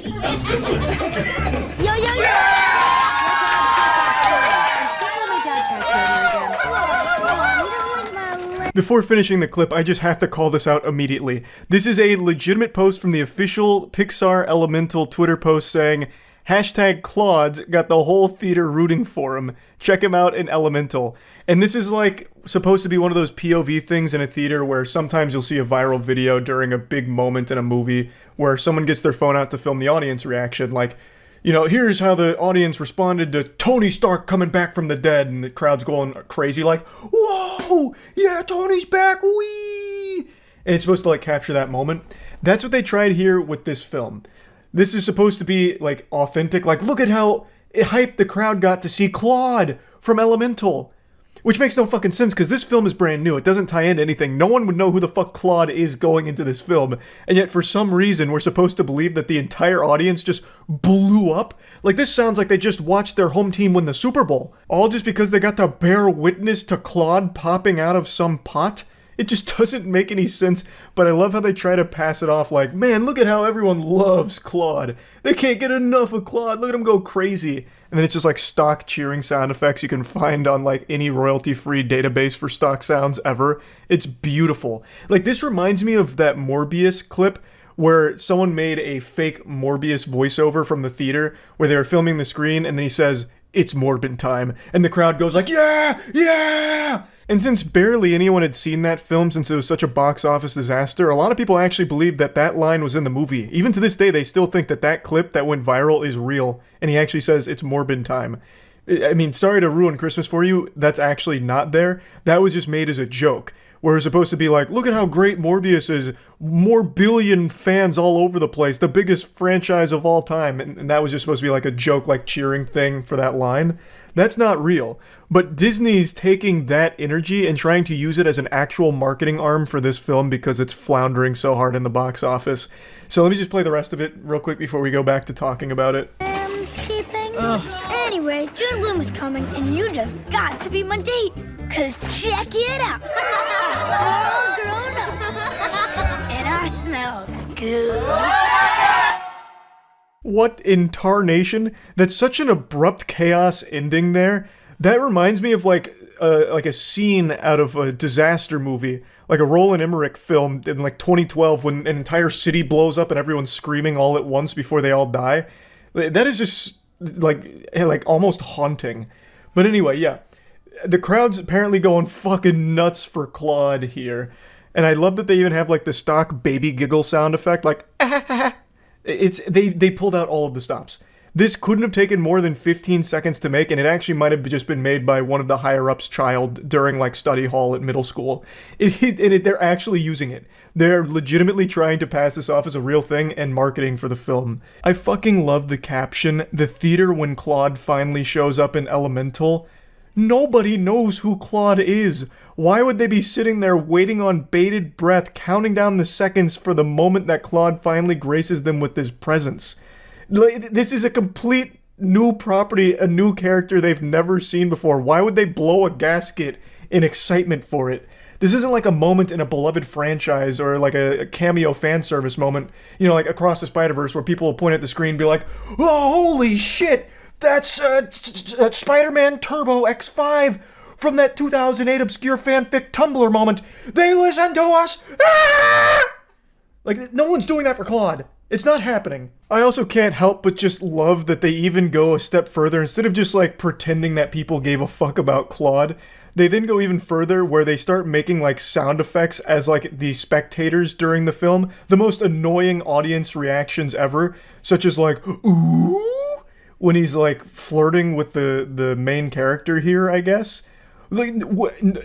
Yo, yo, yo! Before finishing the clip, I just have to call this out immediately. This is a legitimate post from the official Pixar Elemental Twitter post saying, #Claude's got the whole theater rooting for him. Check him out in Elemental. And this is like supposed to be one of those POV things in a theater where sometimes you'll see a viral video during a big moment in a movie where someone gets their phone out to film the audience reaction, like, you know, here's how the audience responded to Tony Stark coming back from the dead, and the crowd's going crazy like, whoa, yeah, Tony's back, wee! And it's supposed to like capture that moment. That's what they tried here with this film. This is supposed to be like authentic, like look at how hyped the crowd got to see Claude from Elemental. Which makes no fucking sense, because this film is brand new. It doesn't tie into anything. No one would know who the fuck Claude is going into this film. And yet, for some reason, we're supposed to believe that the entire audience just blew up. Like, this sounds like they just watched their home team win the Super Bowl. All just because they got to bear witness to Claude popping out of some pot? It just doesn't make any sense, but I love how they try to pass it off like, man, look at how everyone loves Claude. They can't get enough of Claude. Look at him go crazy. And then it's just like stock cheering sound effects you can find on like any royalty-free database for stock sounds ever. It's beautiful. Like, this reminds me of that Morbius clip where someone made a fake Morbius voiceover from the theater where they were filming the screen, and then he says, "It's Morbin time," and the crowd goes like, yeah, yeah! And since barely anyone had seen that film since it was such a box office disaster, a lot of people actually believed that that line was in the movie. Even to this day, they still think that that clip that went viral is real, and he actually says, "It's Morbin time." I mean, sorry to ruin Christmas for you, that's actually not there. That was just made as a joke, where it's supposed to be like, look at how great Morbius is, more billion fans all over the place, the biggest franchise of all time, and that was just supposed to be like a joke, like cheering thing for that line. That's not real. But Disney's taking that energy and trying to use it as an actual marketing arm for this film because it's floundering so hard in the box office. So let me just play the rest of it real quick before we go back to talking about it. Anyway, June Bloom is coming, and you just got to be my date. Cause check it out. I'm all grown up. And I smell good. What in tarnation? That's such an abrupt chaos ending there. That reminds me of like a scene out of a disaster movie, like a Roland Emmerich film in like 2012 when an entire city blows up and everyone's screaming all at once before they all die. That is just like almost haunting. But anyway, yeah. The crowd's apparently going fucking nuts for Claude here. And I love that they even have like the stock baby giggle sound effect, like they pulled out all of the stops. This couldn't have taken more than 15 seconds to make, and it actually might have just been made by one of the higher-ups' child during like study hall at middle school. They're actually using it. They're legitimately trying to pass this off as a real thing and marketing for the film. I fucking love the caption, "The theater when Claude finally shows up in Elemental." Nobody knows who Claude is. Why would they be sitting there waiting on bated breath, counting down the seconds for the moment that Claude finally graces them with his presence? This is a complete new property, a new character they've never seen before. Why would they blow a gasket in excitement for it? This isn't like a moment in a beloved franchise or like a cameo fan service moment, you know, like Across the Spider-Verse where people will point at the screen and be like, "Oh, holy shit! That's Spider-Man Turbo X5 from that 2008 obscure fanfic Tumblr moment. They listen to us! Ah! Like, no one's doing that for Claude. It's not happening. I also can't help but just love that they even go a step further. Instead of just, like, pretending that people gave a fuck about Claude, they then go even further where they start making, like, sound effects as, like, the spectators during the film. The most annoying audience reactions ever, such as, like, ooh, when he's, like, flirting with the main character here, I guess. Like,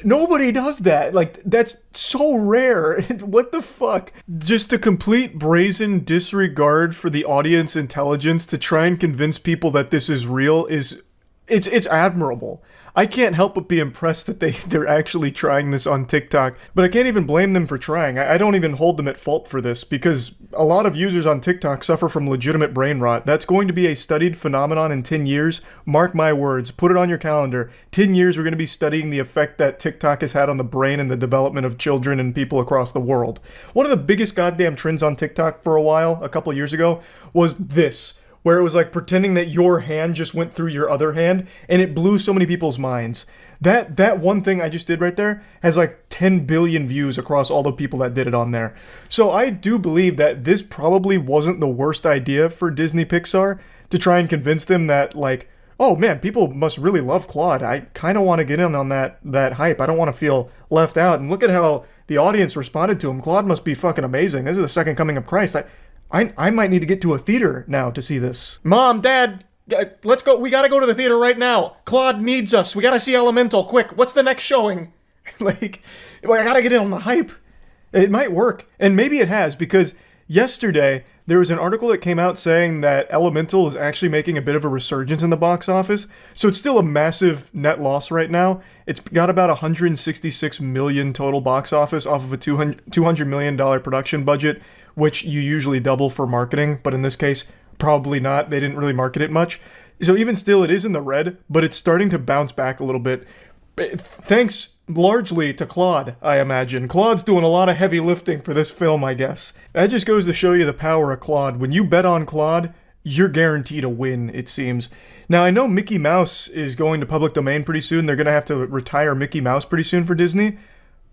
nobody does that. Like, that's so rare. What the fuck? Just a complete brazen disregard for the audience intelligence to try and convince people that this is real is... It's admirable. I can't help but be impressed that they're actually trying this on TikTok, but I can't even blame them for trying. I don't even hold them at fault for this, because a lot of users on TikTok suffer from legitimate brain rot. That's going to be a studied phenomenon in 10 years. Mark my words. Put it on your calendar. 10 years we're going to be studying the effect that TikTok has had on the brain and the development of children and people across the world. One of the biggest goddamn trends on TikTok for a while, a couple years ago, was this, where it was like pretending that your hand just went through your other hand, and it blew so many people's minds. That one thing I just did right there has like 10 billion views across all the people that did it on there. So I do believe that this probably wasn't the worst idea for Disney Pixar, to try and convince them that, like, oh man, people must really love Claude. I kind of want to get in on that hype. I don't want to feel left out. And look at how the audience responded to him. Claude must be fucking amazing. This is the second coming of Christ. I might need to get to a theater now to see this. Mom, Dad, let's go. We gotta go to the theater right now. Claude needs us. We gotta see Elemental. Quick, what's the next showing? I gotta get in on the hype. It might work. And maybe it has, because yesterday there was an article that came out saying that Elemental is actually making a bit of a resurgence in the box office. So it's still a massive net loss right now. It's got about 166 million total box office off of a $200 million production budget, which you usually double for marketing, but in this case, probably not. They didn't really market it much. So even still, it is in the red, but it's starting to bounce back a little bit. Thanks largely to Claude, I imagine. Claude's doing a lot of heavy lifting for this film, I guess. That just goes to show you the power of Claude. When you bet on Claude, you're guaranteed a win, it seems. Now, I know Mickey Mouse is going to public domain pretty soon. They're going to have to retire Mickey Mouse pretty soon for Disney.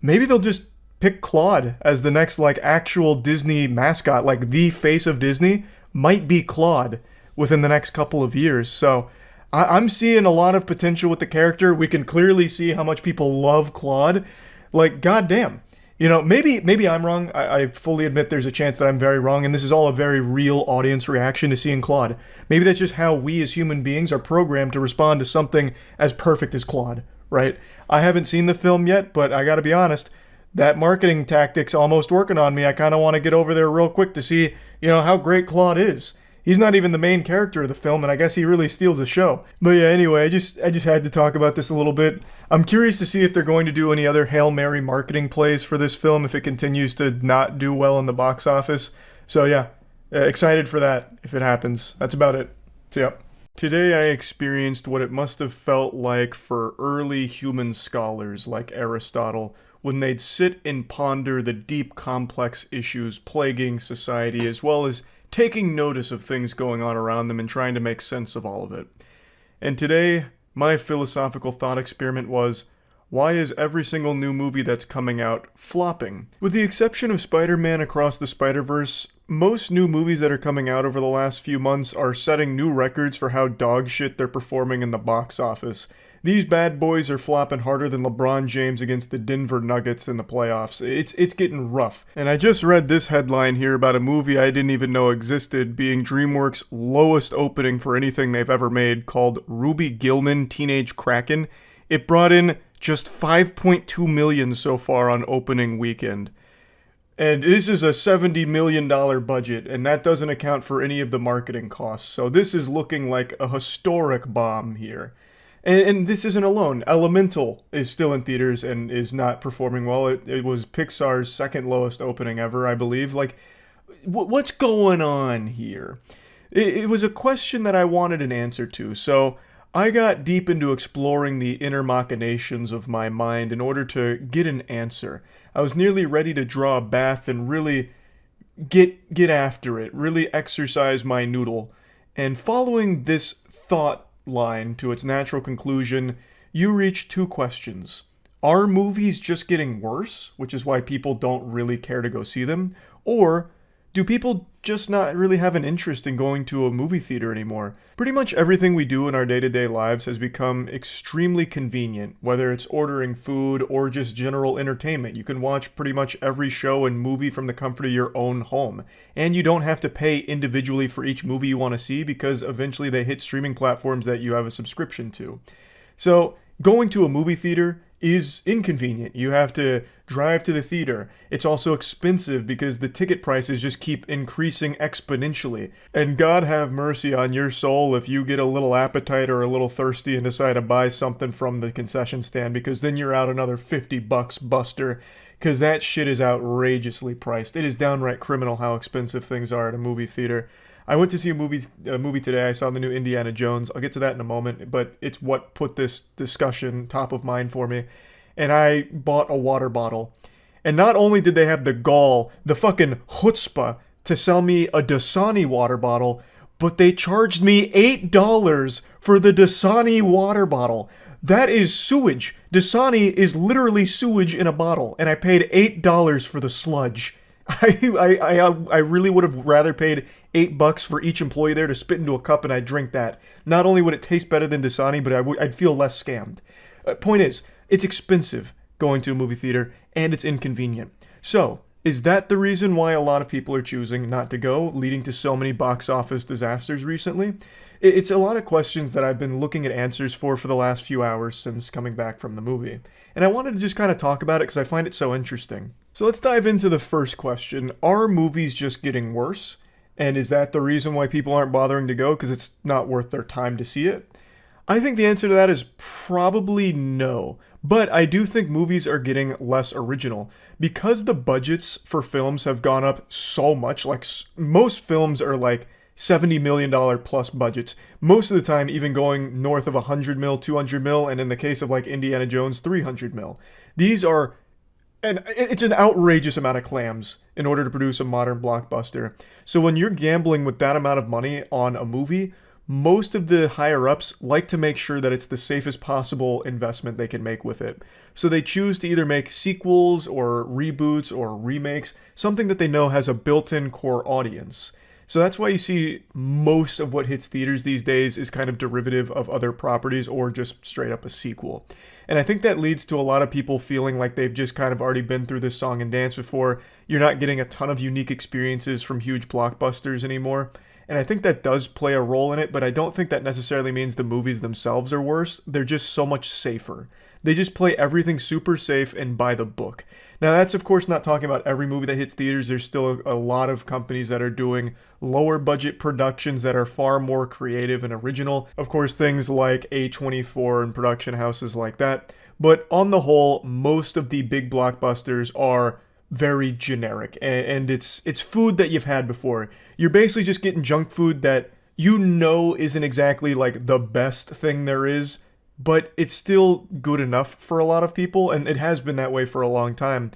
Maybe they'll just pick Claude as the next, like, actual Disney mascot. Like, the face of Disney might be Claude within the next couple of years. So I'm seeing a lot of potential with the character. We can clearly see how much people love Claude. Like, goddamn. You know, maybe I'm wrong. I fully admit there's a chance that I'm very wrong, and this is all a very real audience reaction to seeing Claude. Maybe that's just how we as human beings are programmed to respond to something as perfect as Claude, right? I haven't seen the film yet, but I gotta be honest, that marketing tactic's almost working on me. I kind of want to get over there real quick to see, how great Claude is. He's not even the main character of the film, and I guess he really steals the show. But yeah, anyway, I just had to talk about this a little bit. I'm curious to see if they're going to do any other Hail Mary marketing plays for this film if it continues to not do well in the box office. So yeah, excited for that if it happens. That's about it. So yeah. Today I experienced what it must have felt like for early human scholars like Aristotle, when they'd sit and ponder the deep, complex issues plaguing society, as well as taking notice of things going on around them and trying to make sense of all of it. And today, my philosophical thought experiment was, why is every single new movie that's coming out flopping? With the exception of Spider-Man Across the Spider-Verse, most new movies that are coming out over the last few months are setting new records for how dog shit they're performing in the box office. These bad boys are flopping harder than LeBron James against the Denver Nuggets in the playoffs. It's getting rough. And I just read this headline here about a movie I didn't even know existed being DreamWorks' lowest opening for anything they've ever made, called Ruby Gillman Teenage Kraken. It brought in just $5.2 million so far on opening weekend. And this is a $70 million budget, and that doesn't account for any of the marketing costs. So this is looking like a historic bomb here. And this isn't alone. Elemental is still in theaters and is not performing well. It was Pixar's second lowest opening ever, I believe. Like, what's going on here? It was a question that I wanted an answer to, so I got deep into exploring the inner machinations of my mind in order to get an answer. I was nearly ready to draw a bath and really get after it, really exercise my noodle. And following this thought line to its natural conclusion, you reach two questions. Are movies just getting worse, which is why people don't really care to go see them? Or do people just not really have an interest in going to a movie theater anymore? Pretty much everything we do in our day-to-day lives has become extremely convenient, whether it's ordering food or just general entertainment. You can watch pretty much every show and movie from the comfort of your own home. And you don't have to pay individually for each movie you want to see because eventually they hit streaming platforms that you have a subscription to. So, going to a movie theater is inconvenient. You have to drive to the theater. It's also expensive because the ticket prices just keep increasing exponentially. And God have mercy on your soul if you get a little appetite or a little thirsty and decide to buy something from the concession stand, because then you're out another $50 buster, because that shit is outrageously priced. It is downright criminal how expensive things are at a movie theater. I went to see a movie today. I saw the new Indiana Jones. I'll get to that in a moment, but it's what put this discussion top of mind for me. And I bought a water bottle. And not only did they have the gall, the fucking chutzpah, to sell me a Dasani water bottle, but they charged me $8 for the Dasani water bottle. That is sewage. Dasani is literally sewage in a bottle, and I paid $8 for the sludge. I really would have rather paid $8 for each employee there to spit into a cup and I'd drink that. Not only would it taste better than Dasani, but I'd feel less scammed. Point is, it's expensive going to a movie theater and it's inconvenient. So, is that the reason why a lot of people are choosing not to go, leading to so many box office disasters recently? It's a lot of questions that I've been looking at answers for the last few hours since coming back from the movie. And I wanted to just kind of talk about it because I find it so interesting. So let's dive into the first question. Are movies just getting worse? And is that the reason why people aren't bothering to go? Because it's not worth their time to see it? I think the answer to that is probably no. But I do think movies are getting less original. Because the budgets for films have gone up so much, like most films are like $70 million plus budgets. Most of the time even going north of 100 mil, 200 mil, and in the case of like Indiana Jones, 300 mil. These are, and it's an outrageous amount of clams in order to produce a modern blockbuster. So when you're gambling with that amount of money on a movie, most of the higher-ups like to make sure that it's the safest possible investment they can make with it. So they choose to either make sequels or reboots or remakes, something that they know has a built-in core audience. So that's why you see most of what hits theaters these days is kind of derivative of other properties or just straight up a sequel. And I think that leads to a lot of people feeling like they've just kind of already been through this song and dance before. You're not getting a ton of unique experiences from huge blockbusters anymore. And I think that does play a role in it, but I don't think that necessarily means the movies themselves are worse. They're just so much safer. They just play everything super safe and by the book. Now, that's of course not talking about every movie that hits theaters. There's still a lot of companies that are doing lower budget productions that are far more creative and original. Of course, things like A24 and production houses like that. But on the whole, most of the big blockbusters are very generic, and it's food that you've had before. You're basically just getting junk food that you know isn't exactly like the best thing there is, but it's still good enough for a lot of people, and it has been that way for a long time.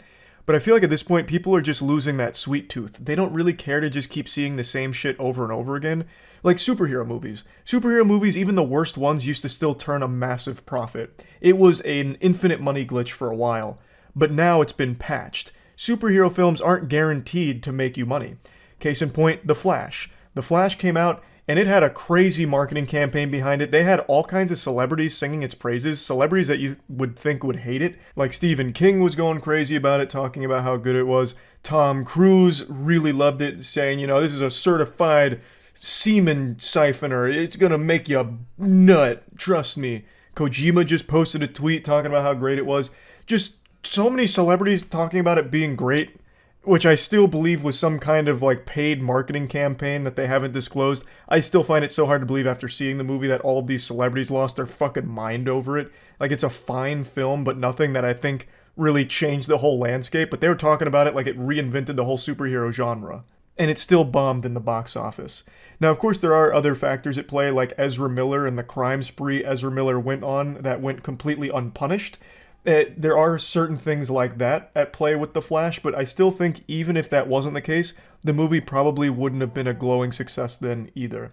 But I feel like at this point, people are just losing that sweet tooth. They don't really care to just keep seeing the same shit over and over again. Like superhero movies. Superhero movies, even the worst ones, used to still turn a massive profit. It was an infinite money glitch for a while, but now it's been patched. Superhero films aren't guaranteed to make you money. Case in point, The Flash. The Flash came out, and it had a crazy marketing campaign behind it. They had all kinds of celebrities singing its praises, celebrities that you would think would hate it. Like Stephen King was going crazy about it, talking about how good it was. Tom Cruise really loved it, saying, you know, this is a certified semen siphoner. It's gonna make you nut, trust me. Kojima just posted a tweet talking about how great it was. Just so many celebrities talking about it being great, which I still believe was some kind of like paid marketing campaign that they haven't disclosed. I still find it so hard to believe after seeing the movie that all of these celebrities lost their fucking mind over it. Like, it's a fine film, but nothing that I think really changed the whole landscape. But they were talking about it like it reinvented the whole superhero genre. And it still bombed in the box office. Now, of course, there are other factors at play, like Ezra Miller and the crime spree Ezra Miller went on that went completely unpunished. There are certain things like that at play with The Flash, but I still think even if that wasn't the case, the movie probably wouldn't have been a glowing success then either.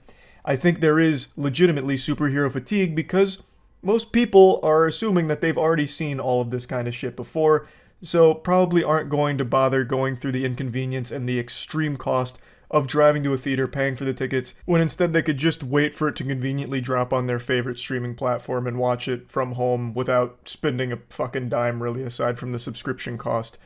I think there is legitimately superhero fatigue because most people are assuming that they've already seen all of this kind of shit before, so probably aren't going to bother going through the inconvenience and the extreme cost of driving to a theater, paying for the tickets, when instead they could just wait for it to conveniently drop on their favorite streaming platform and watch it from home without spending a fucking dime, really, aside from the subscription cost.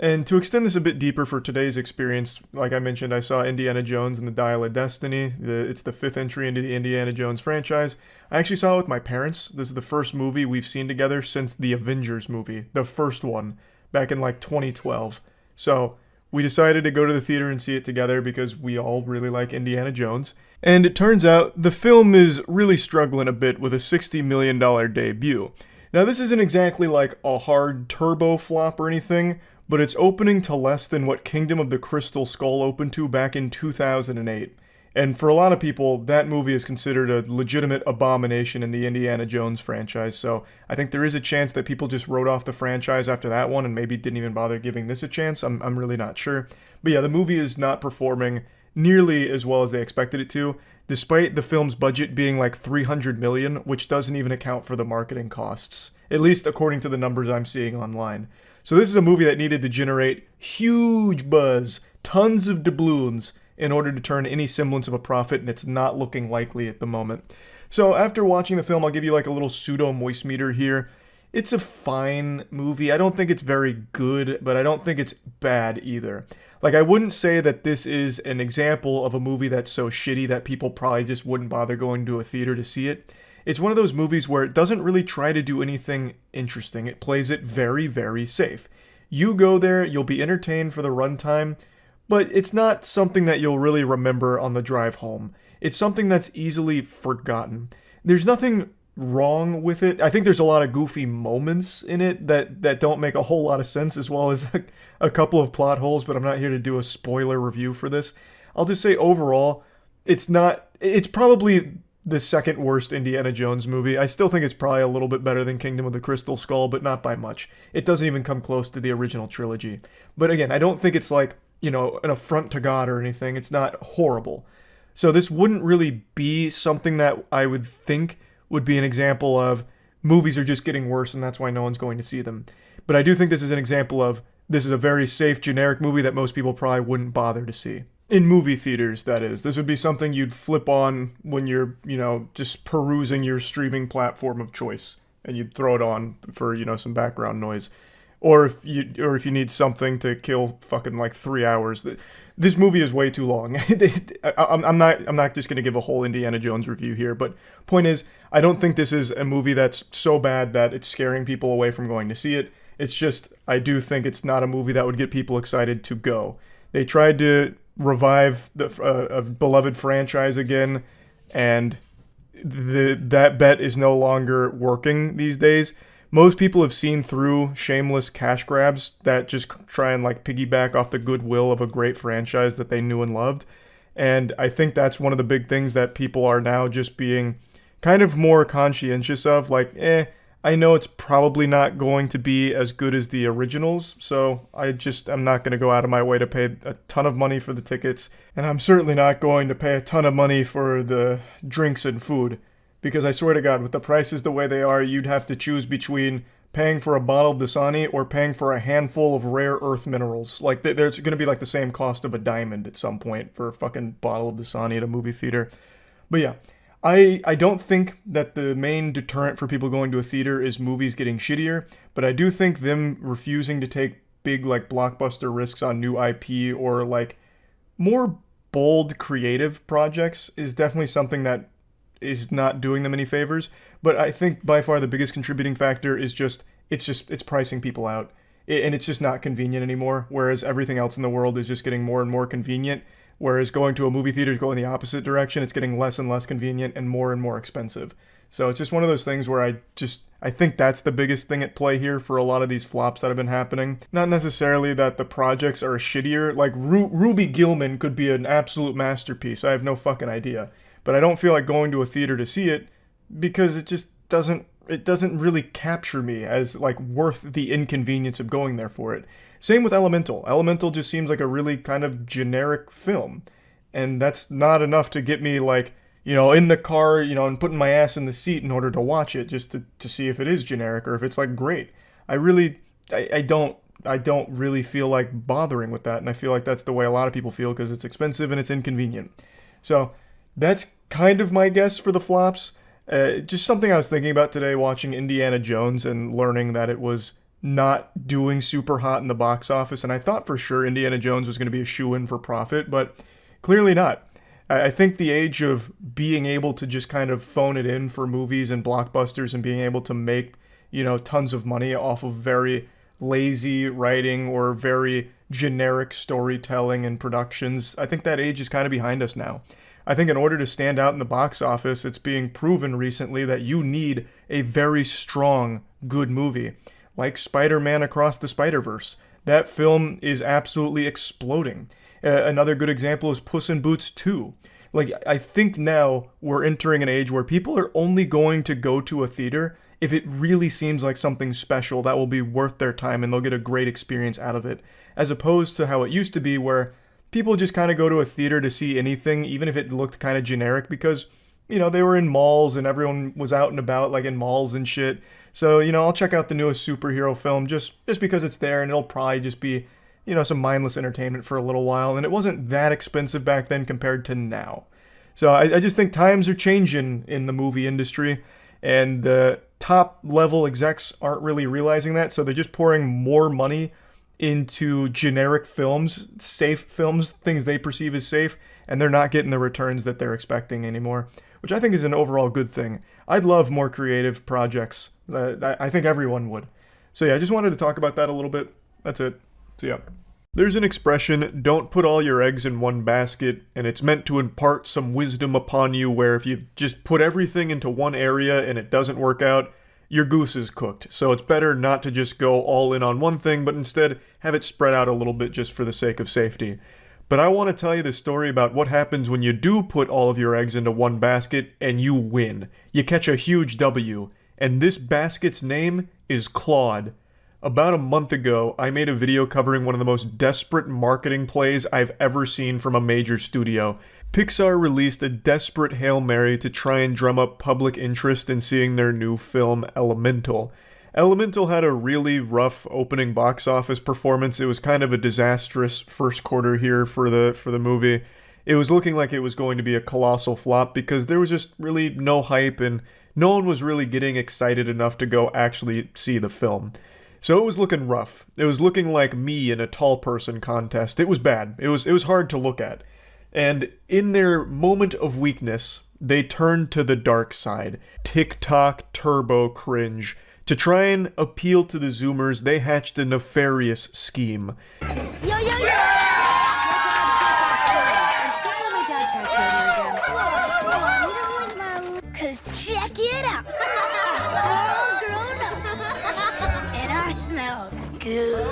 And to extend this a bit deeper for today's experience, like I mentioned, I saw Indiana Jones and the Dial of Destiny. It's the 5th entry into the Indiana Jones franchise. I actually saw it with my parents. This is the first movie we've seen together since the Avengers movie, the first one, back in like 2012. So we decided to go to the theater and see it together because we all really like Indiana Jones. And it turns out the film is really struggling a bit with a $60 million debut. Now, this isn't exactly like a hard turbo flop or anything, but it's opening to less than what Kingdom of the Crystal Skull opened to back in 2008. And for a lot of people, that movie is considered a legitimate abomination in the Indiana Jones franchise, so I think there is a chance that people just wrote off the franchise after that one and maybe didn't even bother giving this a chance. I'm really not sure. But yeah, the movie is not performing nearly as well as they expected it to, despite the film's budget being like $300 million, which doesn't even account for the marketing costs, at least according to the numbers I'm seeing online. So this is a movie that needed to generate huge buzz, tons of doubloons, in order to turn any semblance of a profit, and it's not looking likely at the moment. So after watching the film, I'll give you like a little pseudo moist meter here. It's a fine movie. I don't think it's very good, but I don't think it's bad either. Like, I wouldn't say that this is an example of a movie that's so shitty that people probably just wouldn't bother going to a theater to see it. It's one of those movies where it doesn't really try to do anything interesting. It plays it very, very safe. You go there, you'll be entertained for the runtime, but it's not something that you'll really remember on the drive home. It's something that's easily forgotten. There's nothing wrong with it. I think there's a lot of goofy moments in it that don't make a whole lot of sense, as well as a couple of plot holes, but I'm not here to do a spoiler review for this. I'll just say overall, it's probably the second worst Indiana Jones movie. I still think it's probably a little bit better than Kingdom of the Crystal Skull, but not by much. It doesn't even come close to the original trilogy. But again, I don't think it's like, you know, an affront to God or anything. It's not horrible. So this wouldn't really be something that I would think would be an example of movies are just getting worse and that's why no one's going to see them. But I do think this is an example of this is a very safe, generic movie that most people probably wouldn't bother to see. In movie theaters, that is. This would be something you'd flip on when you're, you know, just perusing your streaming platform of choice. And you'd throw it on for, you know, some background noise. Or if you need something to kill fucking like 3 hours. This movie is way too long. I'm not just gonna give a whole Indiana Jones review here, but point is, I don't think this is a movie that's so bad that it's scaring people away from going to see it. It's just, I do think it's not a movie that would get people excited to go. They tried to revive a beloved franchise again, and that bet is no longer working these days. Most people have seen through shameless cash grabs that just try and like piggyback off the goodwill of a great franchise that they knew and loved. And I think that's one of the big things that people are now just being kind of more conscientious of. Like, I know it's probably not going to be as good as the originals, so I'm not going to go out of my way to pay a ton of money for the tickets. And I'm certainly not going to pay a ton of money for the drinks and food. Because I swear to God, with the prices the way they are, you'd have to choose between paying for a bottle of Dasani or paying for a handful of rare earth minerals. Like, there's going to be like the same cost of a diamond at some point for a fucking bottle of Dasani at a movie theater. But yeah, I don't think that the main deterrent for people going to a theater is movies getting shittier, but I do think them refusing to take big, like, blockbuster risks on new IP or, like, more bold creative projects is definitely something that is not doing them any favors. But I think by far the biggest contributing factor is it's pricing people out. And it's just not convenient anymore, whereas everything else in the world is just getting more and more convenient. Whereas going to a movie theater is going the opposite direction. It's getting less and less convenient and more expensive. So it's just one of those things where I think that's the biggest thing at play here for a lot of these flops that have been happening. Not necessarily that the projects are shittier. Like Ruby Gilman could be an absolute masterpiece. I have no fucking idea. But I don't feel like going to a theater to see it because it just doesn't really capture me as like worth the inconvenience of going there for it. Same with Elemental. Elemental just seems like a really kind of generic film. And that's not enough to get me like, in the car, and putting my ass in the seat in order to watch it just to see if it is generic or if it's like great. I don't really feel like bothering with that, and I feel like that's the way a lot of people feel because it's expensive and it's inconvenient. So that's kind of my guess for the flops. Just something I was thinking about today watching Indiana Jones and learning that it was not doing super hot in the box office, and I thought for sure Indiana Jones was going to be a shoo-in for profit, but clearly not. I think the age of being able to just kind of phone it in for movies and blockbusters and being able to make, tons of money off of very lazy writing or very generic storytelling and productions, I think that age is kind of behind us now. I think in order to stand out in the box office, it's being proven recently that you need a very strong, good movie. Like Spider-Man Across the Spider-Verse. That film is absolutely exploding. Another good example is Puss in Boots 2. Like, I think now we're entering an age where people are only going to go to a theater if it really seems like something special that will be worth their time and they'll get a great experience out of it. As opposed to how it used to be where people just kind of go to a theater to see anything, even if it looked kind of generic, because, they were in malls and everyone was out and about, like in malls and shit. So, I'll check out the newest superhero film just because it's there, and it'll probably just be, some mindless entertainment for a little while. And it wasn't that expensive back then compared to now. So I just think times are changing in the movie industry, and the top level execs aren't really realizing that. So they're just pouring more money into generic films, safe films, things they perceive as safe, and they're not getting the returns that they're expecting anymore, which I think is an overall good thing. I'd love more creative projects. I think everyone would. So yeah, I just wanted to talk about that a little bit. That's it. So yeah. There's an expression, don't put all your eggs in one basket, and it's meant to impart some wisdom upon you where if you just put everything into one area and it doesn't work out, your goose is cooked. So it's better not to just go all in on one thing, but instead have it spread out a little bit just for the sake of safety. But I want to tell you the story about what happens when you do put all of your eggs into one basket and you win. You catch a huge W. And this basket's name is Claude. About a month ago, I made a video covering one of the most desperate marketing plays I've ever seen from a major studio. Pixar released a desperate Hail Mary to try and drum up public interest in seeing their new film, Elemental. Elemental had a really rough opening box office performance. It was kind of a disastrous first quarter here for the movie. It was looking like it was going to be a colossal flop because there was just really no hype and no one was really getting excited enough to go actually see the film. So it was looking rough. It was looking like me in a tall person contest. It was bad. It was hard to look at. And in their moment of weakness, they turned to the dark side. TikTok turbo cringe. To try and appeal to the Zoomers, they hatched a nefarious scheme. Yo, yo, yo! Cause check it out. All grown up. And I smell good.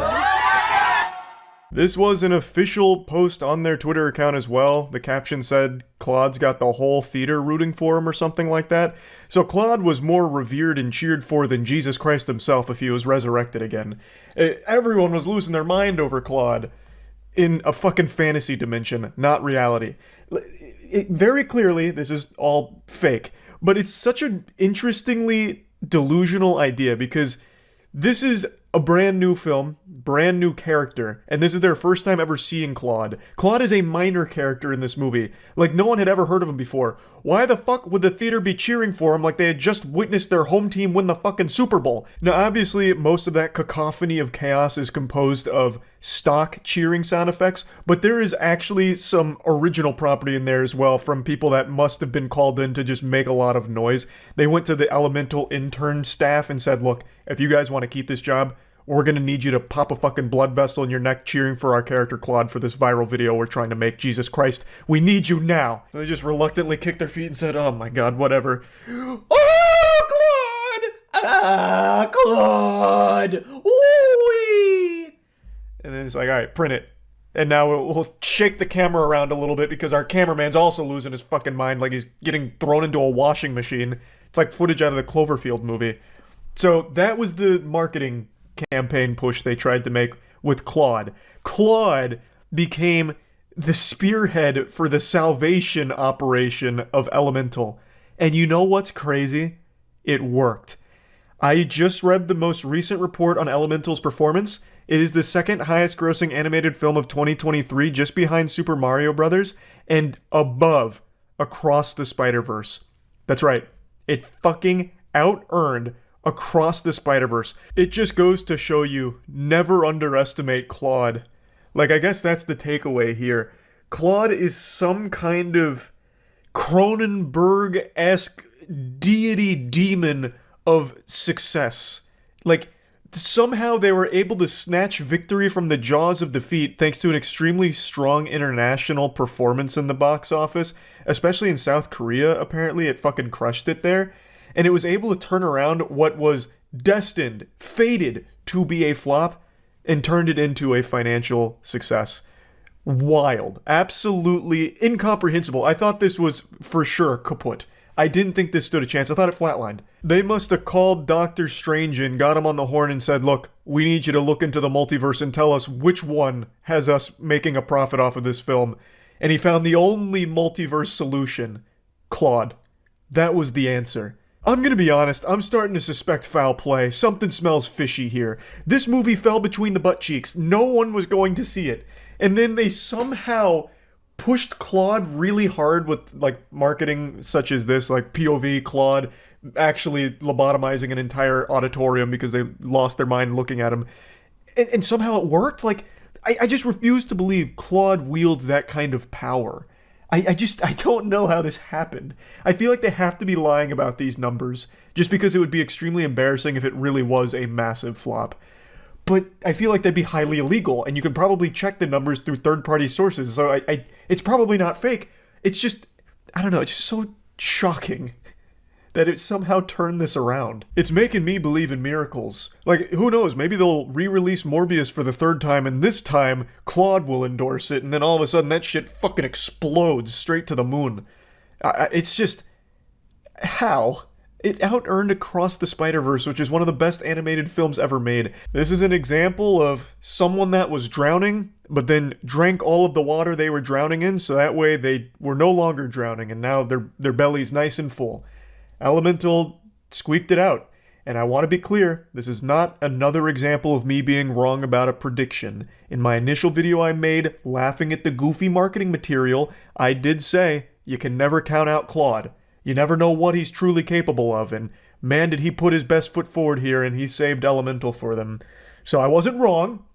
This was an official post on their Twitter account as well. The caption said, Claude's got the whole theater rooting for him or something like that. So Claude was more revered and cheered for than Jesus Christ himself if he was resurrected again. Everyone was losing their mind over Claude in a fucking fantasy dimension, not reality. Very clearly, this is all fake, but it's such an interestingly delusional idea because this is a brand new film, brand new character, and this is their first time ever seeing Claude. Claude is a minor character in this movie. Like, no one had ever heard of him before. Why the fuck would the theater be cheering for him like they had just witnessed their home team win the fucking Super Bowl? Now, obviously, most of that cacophony of chaos is composed of stock cheering sound effects, but there is actually some original property in there as well from people that must have been called in to just make a lot of noise. They went to the Elemental intern staff and said, look, if you guys want to keep this job, we're gonna need you to pop a fucking blood vessel in your neck cheering for our character Claude for this viral video we're trying to make. Jesus Christ, we need you now. So they just reluctantly kicked their feet and said, oh my god, whatever. Oh, Claude! Ah, Claude! Ooh-wee! And then it's like, alright, print it. And now we'll shake the camera around a little bit because our cameraman's also losing his fucking mind like he's getting thrown into a washing machine. It's like footage out of the Cloverfield movie. So that was the marketing campaign push they tried to make with Claude. Claude became the spearhead for the salvation operation of Elemental. And you know what's crazy? It worked. I just read the most recent report on Elemental's performance. It is the second highest grossing animated film of 2023, just behind Super Mario Bros. And above Across the Spider-Verse. That's right. It fucking out-earned Across the Spider-Verse. It just goes to show you, never underestimate Claude. Like, I guess that's the takeaway here. Claude is some kind of Cronenberg-esque deity demon of success. Like, somehow they were able to snatch victory from the jaws of defeat thanks to an extremely strong international performance in the box office, especially in South Korea. Apparently it fucking crushed it there. And it was able to turn around what was destined, fated to be a flop, and turned it into a financial success. Wild. Absolutely incomprehensible. I thought this was for sure kaput. I didn't think this stood a chance. I thought it flatlined. They must have called Doctor Strange and got him on the horn and said, look, we need you to look into the multiverse and tell us which one has us making a profit off of this film. And he found the only multiverse solution. Claude. That was the answer. I'm gonna be honest, I'm starting to suspect foul play. Something smells fishy here. This movie fell between the butt cheeks. No one was going to see it. And then they somehow pushed Claude really hard with, like, marketing such as this, like POV Claude actually lobotomizing an entire auditorium because they lost their mind looking at him. And somehow it worked? Like, I just refuse to believe Claude wields that kind of power. I don't know how this happened. I feel like they have to be lying about these numbers, just because it would be extremely embarrassing if it really was a massive flop. But I feel like that'd be highly illegal, and you could probably check the numbers through third-party sources, so it's probably not fake. It's just, I don't know, it's just so shocking that it somehow turned this around. It's making me believe in miracles. Like, who knows, maybe they'll re-release Morbius for the third time, and this time, Claude will endorse it, and then all of a sudden that shit fucking explodes straight to the moon. It's just, how? It out-earned Across the Spider-Verse, which is one of the best animated films ever made. This is an example of someone that was drowning, but then drank all of the water they were drowning in, so that way they were no longer drowning, and now their belly's nice and full. Elemental squeaked it out. And I want to be clear, this is not another example of me being wrong about a prediction. In my initial video I made, laughing at the goofy marketing material, I did say, you can never count out Claude. You never know what he's truly capable of, and man did he put his best foot forward here, and he saved Elemental for them. So I wasn't wrong.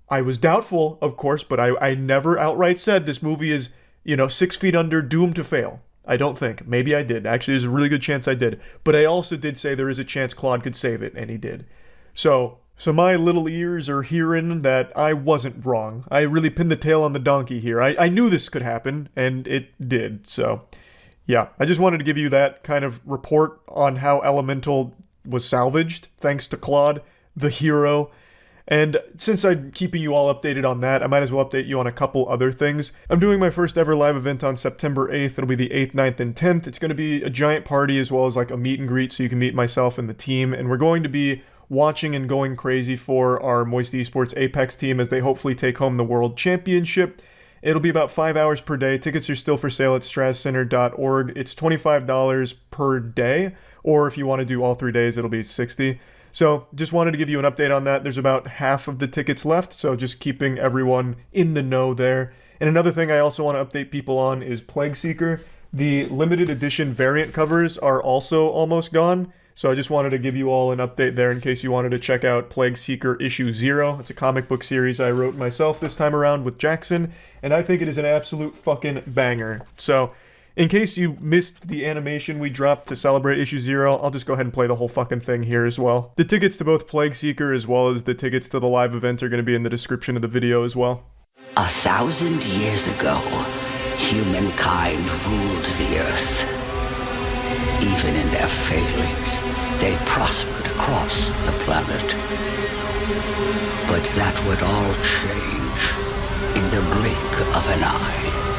I was doubtful, of course, but I never outright said this movie is, 6 feet under, doomed to fail. I don't think. Maybe I did. Actually, there's a really good chance I did. But I also did say there is a chance Claude could save it, and he did. So my little ears are hearing that I wasn't wrong. I really pinned the tail on the donkey here. I knew this could happen, and it did. So, yeah. I just wanted to give you that kind of report on how Elemental was salvaged, thanks to Claude, the hero. And since I'm keeping you all updated on that, I might as well update you on a couple other things. I'm doing my first ever live event on September 8th. It'll be the 8th, 9th, and 10th. It's going to be a giant party as well as like a meet and greet so you can meet myself and the team. And we're going to be watching and going crazy for our Moist Esports Apex team as they hopefully take home the World Championship. It'll be about 5 hours per day. Tickets are still for sale at strazcenter.org. It's $25 per day, or if you want to do all 3 days, it'll be $60. So just wanted to give you an update on that. There's about half of the tickets left, so just keeping everyone in the know there. And another thing I also want to update people on is Plague Seeker. The limited edition variant covers are also almost gone, so I just wanted to give you all an update there in case you wanted to check out Plague Seeker Issue 0. It's a comic book series I wrote myself this time around with Jackson, and I think it is an absolute fucking banger. So in case you missed the animation we dropped to celebrate Issue 0, I'll just go ahead and play the whole fucking thing here as well. The tickets to both Plague Seeker as well as the tickets to the live event are going to be in the description of the video as well. 1,000 years ago, humankind ruled the earth. Even in their failings, they prospered across the planet. But that would all change in the blink of an eye.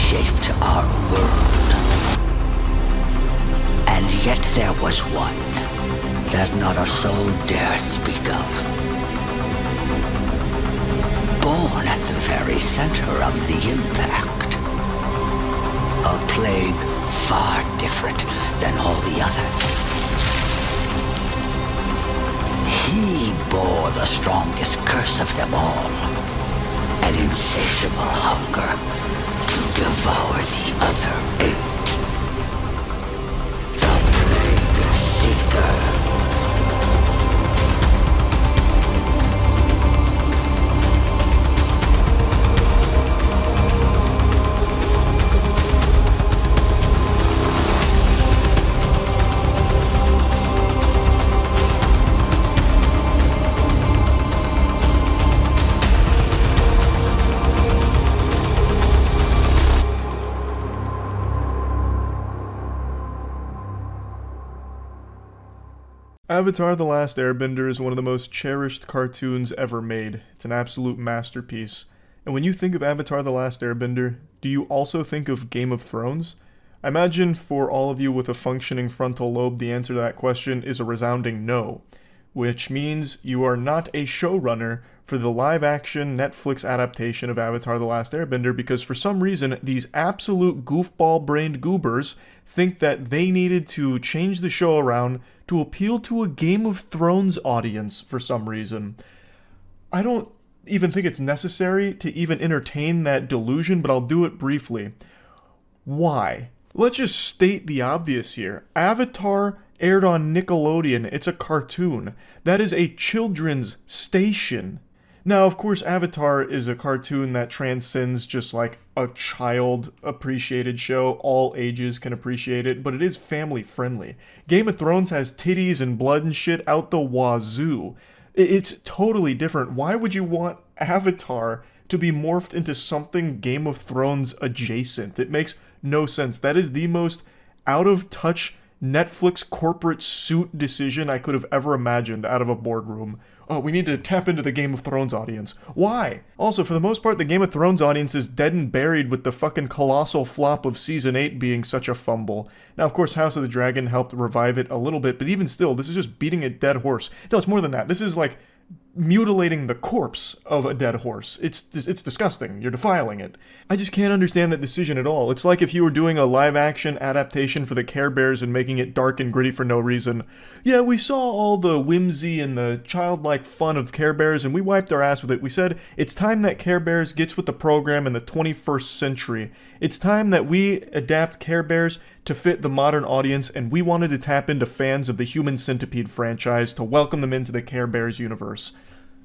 shaped our world. And yet there was one that not a soul dare speak of. Born at the very center of the impact. A plague far different than all the others. He bore the strongest curse of them all. An insatiable hunger to devour the other eight. The Plague Seeker. Avatar: The Last Airbender is one of the most cherished cartoons ever made. It's an absolute masterpiece. And when you think of Avatar: The Last Airbender, do you also think of Game of Thrones? I imagine for all of you with a functioning frontal lobe, the answer to that question is a resounding no, which means you are not a showrunner for the live-action Netflix adaptation of Avatar: The Last Airbender, because for some reason, these absolute goofball-brained goobers think that they needed to change the show around to appeal to a Game of Thrones audience for some reason. I don't even think it's necessary to even entertain that delusion, but I'll do it briefly. Why? Let's just state the obvious here. Avatar aired on Nickelodeon. It's a cartoon. That is a children's station. Now, of course, Avatar is a cartoon that transcends just like a child-appreciated show. All ages can appreciate it, but it is family-friendly. Game of Thrones has titties and blood and shit out the wazoo. It's totally different. Why would you want Avatar to be morphed into something Game of Thrones adjacent? It makes no sense. That is the most out-of-touch Netflix corporate suit decision I could have ever imagined out of a boardroom. Oh, we need to tap into the Game of Thrones audience. Why? Also, for the most part, the Game of Thrones audience is dead and buried with the fucking colossal flop of Season 8 being such a fumble. Now, of course, House of the Dragon helped revive it a little bit, but even still, this is just beating a dead horse. No, it's more than that. This is like mutilating the corpse of a dead horse. It's disgusting. You're defiling it. I just can't understand that decision at all. It's like if you were doing a live-action adaptation for the Care Bears and making it dark and gritty for no reason. Yeah, we saw all the whimsy and the childlike fun of Care Bears, and we wiped our ass with it. We said, it's time that Care Bears gets with the program in the 21st century. It's time that we adapt Care Bears to fit the modern audience, and we wanted to tap into fans of the Human Centipede franchise to welcome them into the Care Bears universe.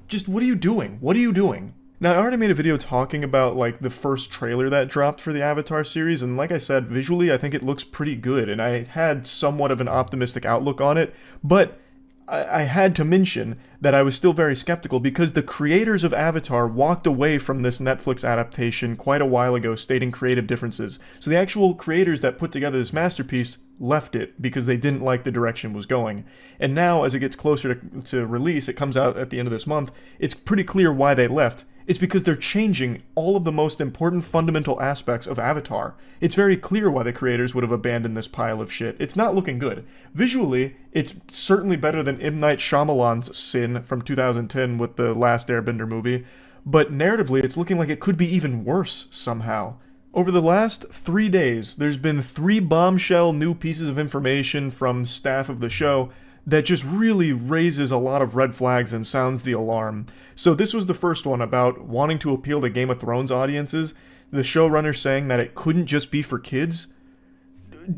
Just, what are you doing? What are you doing? Now, I already made a video talking about, like, the first trailer that dropped for the Avatar series, and like I said, visually, I think it looks pretty good, and I had somewhat of an optimistic outlook on it, but I had to mention that I was still very skeptical because the creators of Avatar walked away from this Netflix adaptation quite a while ago, stating creative differences. So the actual creators that put together this masterpiece left it because they didn't like the direction it was going. And now, as it gets closer to release, it comes out at the end of this month, it's pretty clear why they left. It's because they're changing all of the most important fundamental aspects of Avatar. It's very clear why the creators would have abandoned this pile of shit. It's not looking good. Visually, it's certainly better than M. Night Shyamalan's Sin from 2010 with the Last Airbender movie, but narratively, it's looking like it could be even worse somehow. Over the last 3 days, there's been 3 bombshell new pieces of information from staff of the show that just really raises a lot of red flags and sounds the alarm. So this was the first one about wanting to appeal to Game of Thrones audiences, the showrunner saying that it couldn't just be for kids.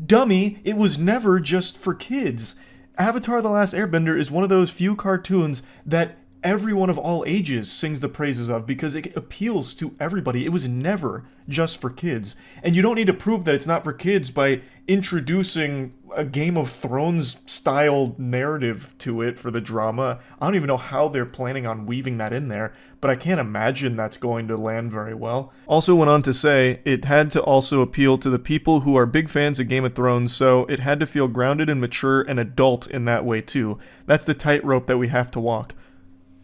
Dummy, it was never just for kids. Avatar: The Last Airbender is one of those few cartoons that everyone of all ages sings the praises of because it appeals to everybody. It was never just for kids. And you don't need to prove that it's not for kids by introducing a Game of Thrones style narrative to it for the drama. I don't even know how they're planning on weaving that in there, but I can't imagine that's going to land very well. Also went on to say it had to also appeal to the people who are big fans of Game of Thrones, so it had to feel grounded and mature and adult in that way too. That's the tightrope that we have to walk.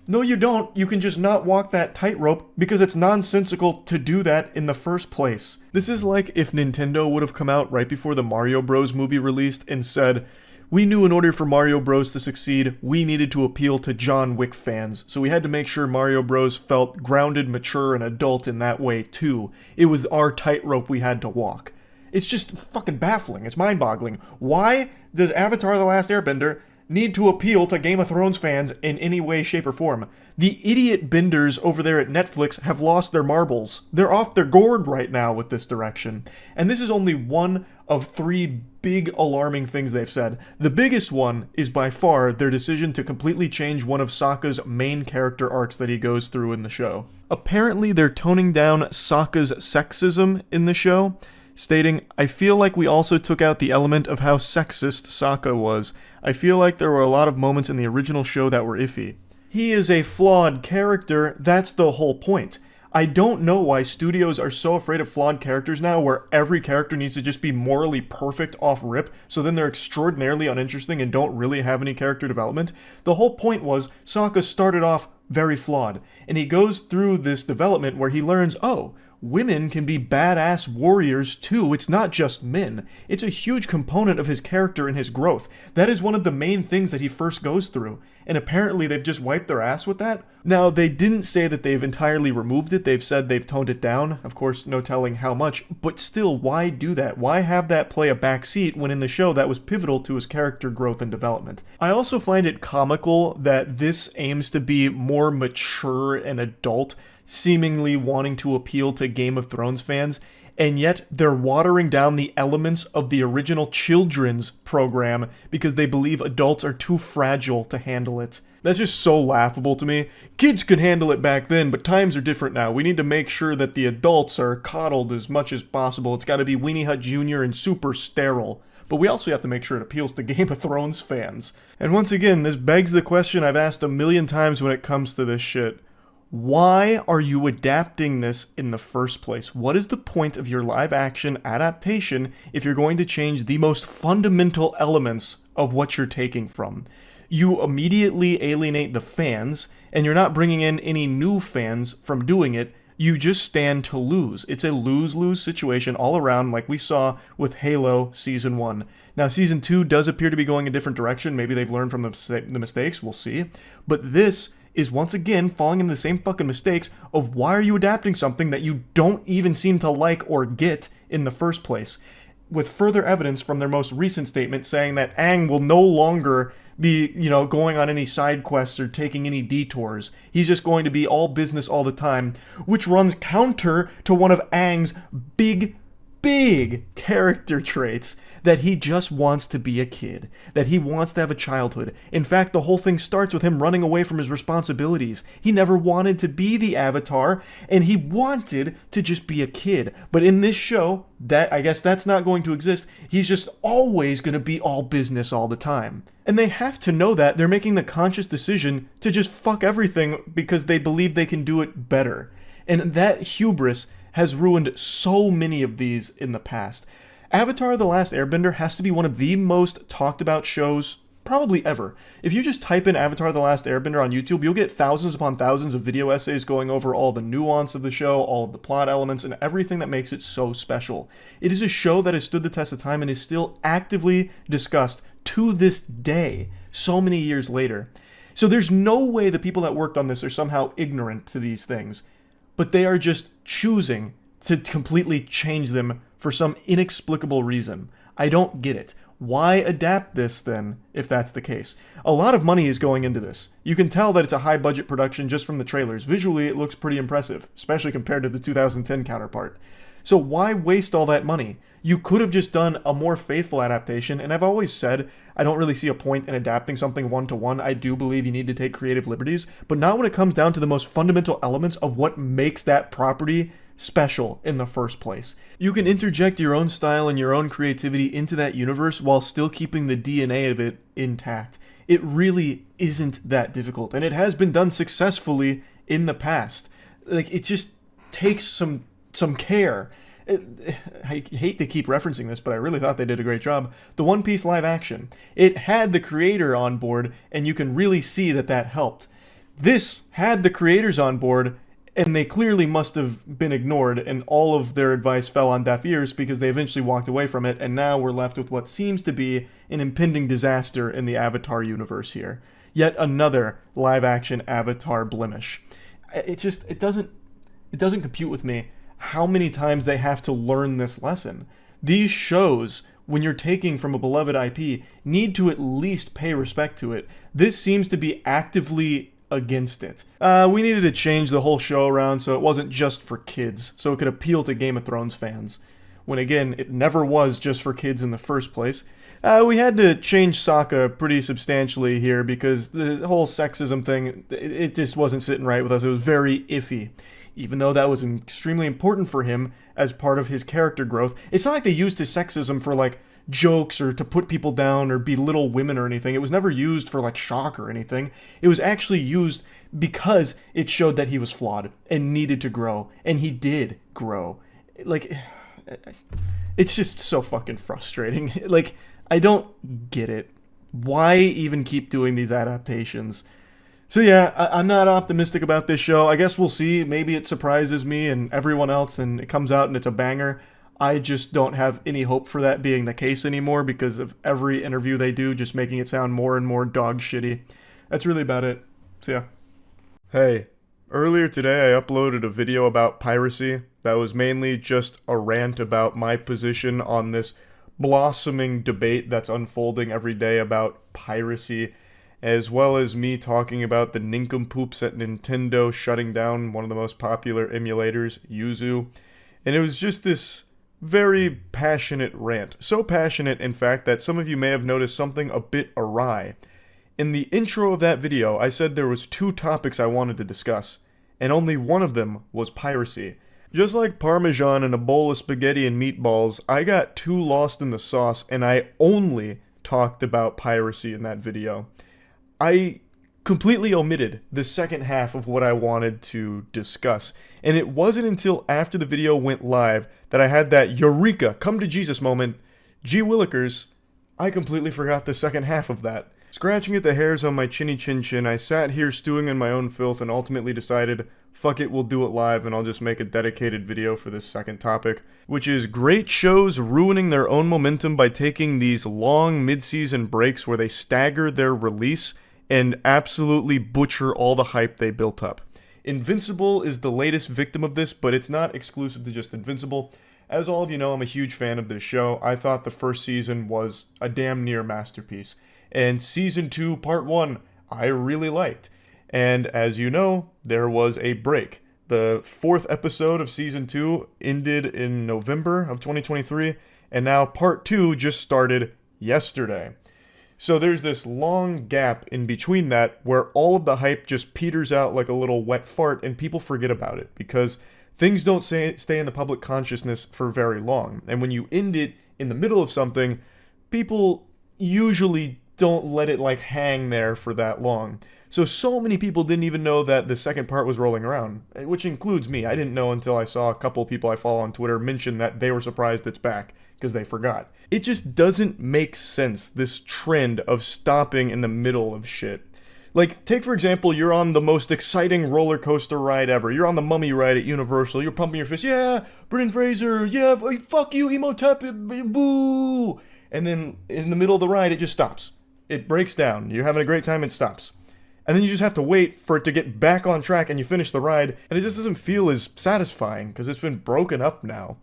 No, you don't. You can just not walk that tightrope because it's nonsensical to do that in the first place. This is like if Nintendo would have come out right before the Mario Bros. Movie released and said, we knew in order for Mario Bros. To succeed, we needed to appeal to John Wick fans, so we had to make sure Mario Bros. Felt grounded, mature, and adult in that way too. It was our tightrope we had to walk. It's just fucking baffling. It's mind-boggling. Why does Avatar: The Last Airbender need to appeal to Game of Thrones fans in any way, shape, or form? The idiot benders over there at Netflix have lost their marbles. They're off their gourd right now with this direction. And this is only one of 3 big alarming things they've said. The biggest one is by far their decision to completely change one of Sokka's main character arcs that he goes through in the show. Apparently they're toning down Sokka's sexism in the show, stating, I feel like we also took out the element of how sexist Sokka was. I feel like there were a lot of moments in the original show that were iffy. He is a flawed character, that's the whole point. I don't know why studios are so afraid of flawed characters now, where every character needs to just be morally perfect off rip, so then they're extraordinarily uninteresting and don't really have any character development. The whole point was, Sokka started off very flawed, and he goes through this development where he learns, oh, women can be badass warriors too, it's not just men. It's a huge component of his character and his growth. That is one of the main things that he first goes through, and apparently they've just wiped their ass with that. Now, they didn't say that they've entirely removed it, they've said they've toned it down, of course no telling how much, but still, why do that? Why have that play a backseat when in the show that was pivotal to his character growth and development? I also find it comical that this aims to be more mature and adult, seemingly wanting to appeal to Game of Thrones fans, and yet they're watering down the elements of the original children's program because they believe adults are too fragile to handle it. That's just so laughable to me. Kids could handle it back then, but times are different now. We need to make sure that the adults are coddled as much as possible. It's gotta be Weenie Hut Jr. and super sterile. But we also have to make sure it appeals to Game of Thrones fans. And once again, this begs the question I've asked a million times when it comes to this shit. Why are you adapting this in the first place? What is the point of your live-action adaptation if you're going to change the most fundamental elements of what you're taking from? You immediately alienate the fans, and you're not bringing in any new fans from doing it. You just stand to lose. It's a lose-lose situation all around, like we saw with Halo Season 1. Now, Season 2 does appear to be going a different direction. Maybe they've learned from the mistakes. We'll see. But this is once again falling into the same fucking mistakes of why are you adapting something that you don't even seem to like or get in the first place, with further evidence from their most recent statement saying that Aang will no longer be, going on any side quests or taking any detours. He's just going to be all business all the time, which runs counter to one of Aang's big character traits, that he just wants to be a kid, that he wants to have a childhood. In fact, the whole thing starts with him running away from his responsibilities. He never wanted to be the Avatar, and he wanted to just be a kid. But in this show, I guess that's not going to exist. He's just always going to be all business all the time. And they have to know that. They're making the conscious decision to just fuck everything because they believe they can do it better. And that hubris has ruined so many of these in the past. Avatar: The Last Airbender has to be one of the most talked about shows probably ever. If you just type in Avatar: The Last Airbender on YouTube, you'll get thousands upon thousands of video essays going over all the nuance of the show, all of the plot elements, and everything that makes it so special. It is a show that has stood the test of time and is still actively discussed to this day, so many years later. So there's no way the people that worked on this are somehow ignorant to these things, but they are just choosing to completely change them for some inexplicable reason. I don't get it. Why adapt this then, if that's the case? A lot of money is going into this. You can tell that it's a high-budget production just from the trailers. Visually, it looks pretty impressive, especially compared to the 2010 counterpart. So why waste all that money? You could have just done a more faithful adaptation, and I've always said I don't really see a point in adapting something one-to-one. I do believe you need to take creative liberties, but not when it comes down to the most fundamental elements of what makes that property special in the first place. You can interject your own style and your own creativity into that universe while still keeping the DNA of it intact. It really isn't that difficult, and it has been done successfully in the past. It just takes some care. I hate to keep referencing this, but I really thought they did a great job. The One Piece live action. It had the creator on board, and you can really see that helped. This had the creators on board, and they clearly must have been ignored, and all of their advice fell on deaf ears because they eventually walked away from it, and now we're left with what seems to be an impending disaster in the Avatar universe here. Yet another live-action Avatar blemish. It doesn't compute with me how many times they have to learn this lesson. These shows, when you're taking from a beloved IP, need to at least pay respect to it. This seems to be actively against it. We needed to change the whole show around so it wasn't just for kids, so it could appeal to Game of Thrones fans. When again, it never was just for kids in the first place. We had to change Sokka pretty substantially here because the whole sexism thing, it just wasn't sitting right with us. It was very iffy. Even though that was extremely important for him as part of his character growth. It's not like they used his sexism for like jokes or to put people down or belittle women or anything. It was never used for like shock or anything. It was actually used because it showed that he was flawed and needed to grow, and he did grow. Like, it's just so fucking frustrating. Like, I don't get it. Why even keep doing these adaptations? So yeah, I'm not optimistic about this show. I guess we'll see. Maybe it surprises me and everyone else and it comes out and it's a banger. I just don't have any hope for that being the case anymore because of every interview they do just making it sound more and more dog shitty. That's really about it. So yeah. Hey, earlier today I uploaded a video about piracy that was mainly just a rant about my position on this blossoming debate that's unfolding every day about piracy, as well as me talking about the nincompoops at Nintendo shutting down one of the most popular emulators, Yuzu. And it was just this very passionate rant. So passionate, in fact, that some of you may have noticed something a bit awry. In the intro of that video, I said there was 2 topics I wanted to discuss, and only one of them was piracy. Just like Parmesan and a bowl of spaghetti and meatballs, I got too lost in the sauce and I only talked about piracy in that video. I completely omitted the second half of what I wanted to discuss, and it wasn't until after the video went live that I had that eureka, come to Jesus moment. Gee willikers, I completely forgot the second half of that. Scratching at the hairs on my chinny chin chin, I sat here stewing in my own filth and ultimately decided, fuck it, we'll do it live and I'll just make a dedicated video for this second topic, which is great shows ruining their own momentum by taking these long mid-season breaks where they stagger their release and absolutely butcher all the hype they built up. Invincible is the latest victim of this, but it's not exclusive to just Invincible. As all of you know, I'm a huge fan of this show. I thought the first season was a damn near masterpiece. And Season 2, Part 1, I really liked. And as you know, there was a break. The 4th episode of Season 2 ended in November of 2023, and now Part 2 just started yesterday. So there's this long gap in between that where all of the hype just peters out like a little wet fart and people forget about it because things don't stay in the public consciousness for very long. And when you end it in the middle of something, people usually don't let it like hang there for that long. So many people didn't even know that the second part was rolling around, which includes me. I didn't know until I saw a couple people I follow on Twitter mention that they were surprised it's back because they forgot. It just doesn't make sense, this trend of stopping in the middle of shit. Like, take for example, you're on the most exciting roller coaster ride ever. You're on the Mummy ride at Universal. You're pumping your fist. Yeah, Brendan Fraser. Yeah, fuck you, Emotep. Boo. And then in the middle of the ride, it just stops. It breaks down. You're having a great time. It stops. And then you just have to wait for it to get back on track and you finish the ride. And it just doesn't feel as satisfying because it's been broken up now.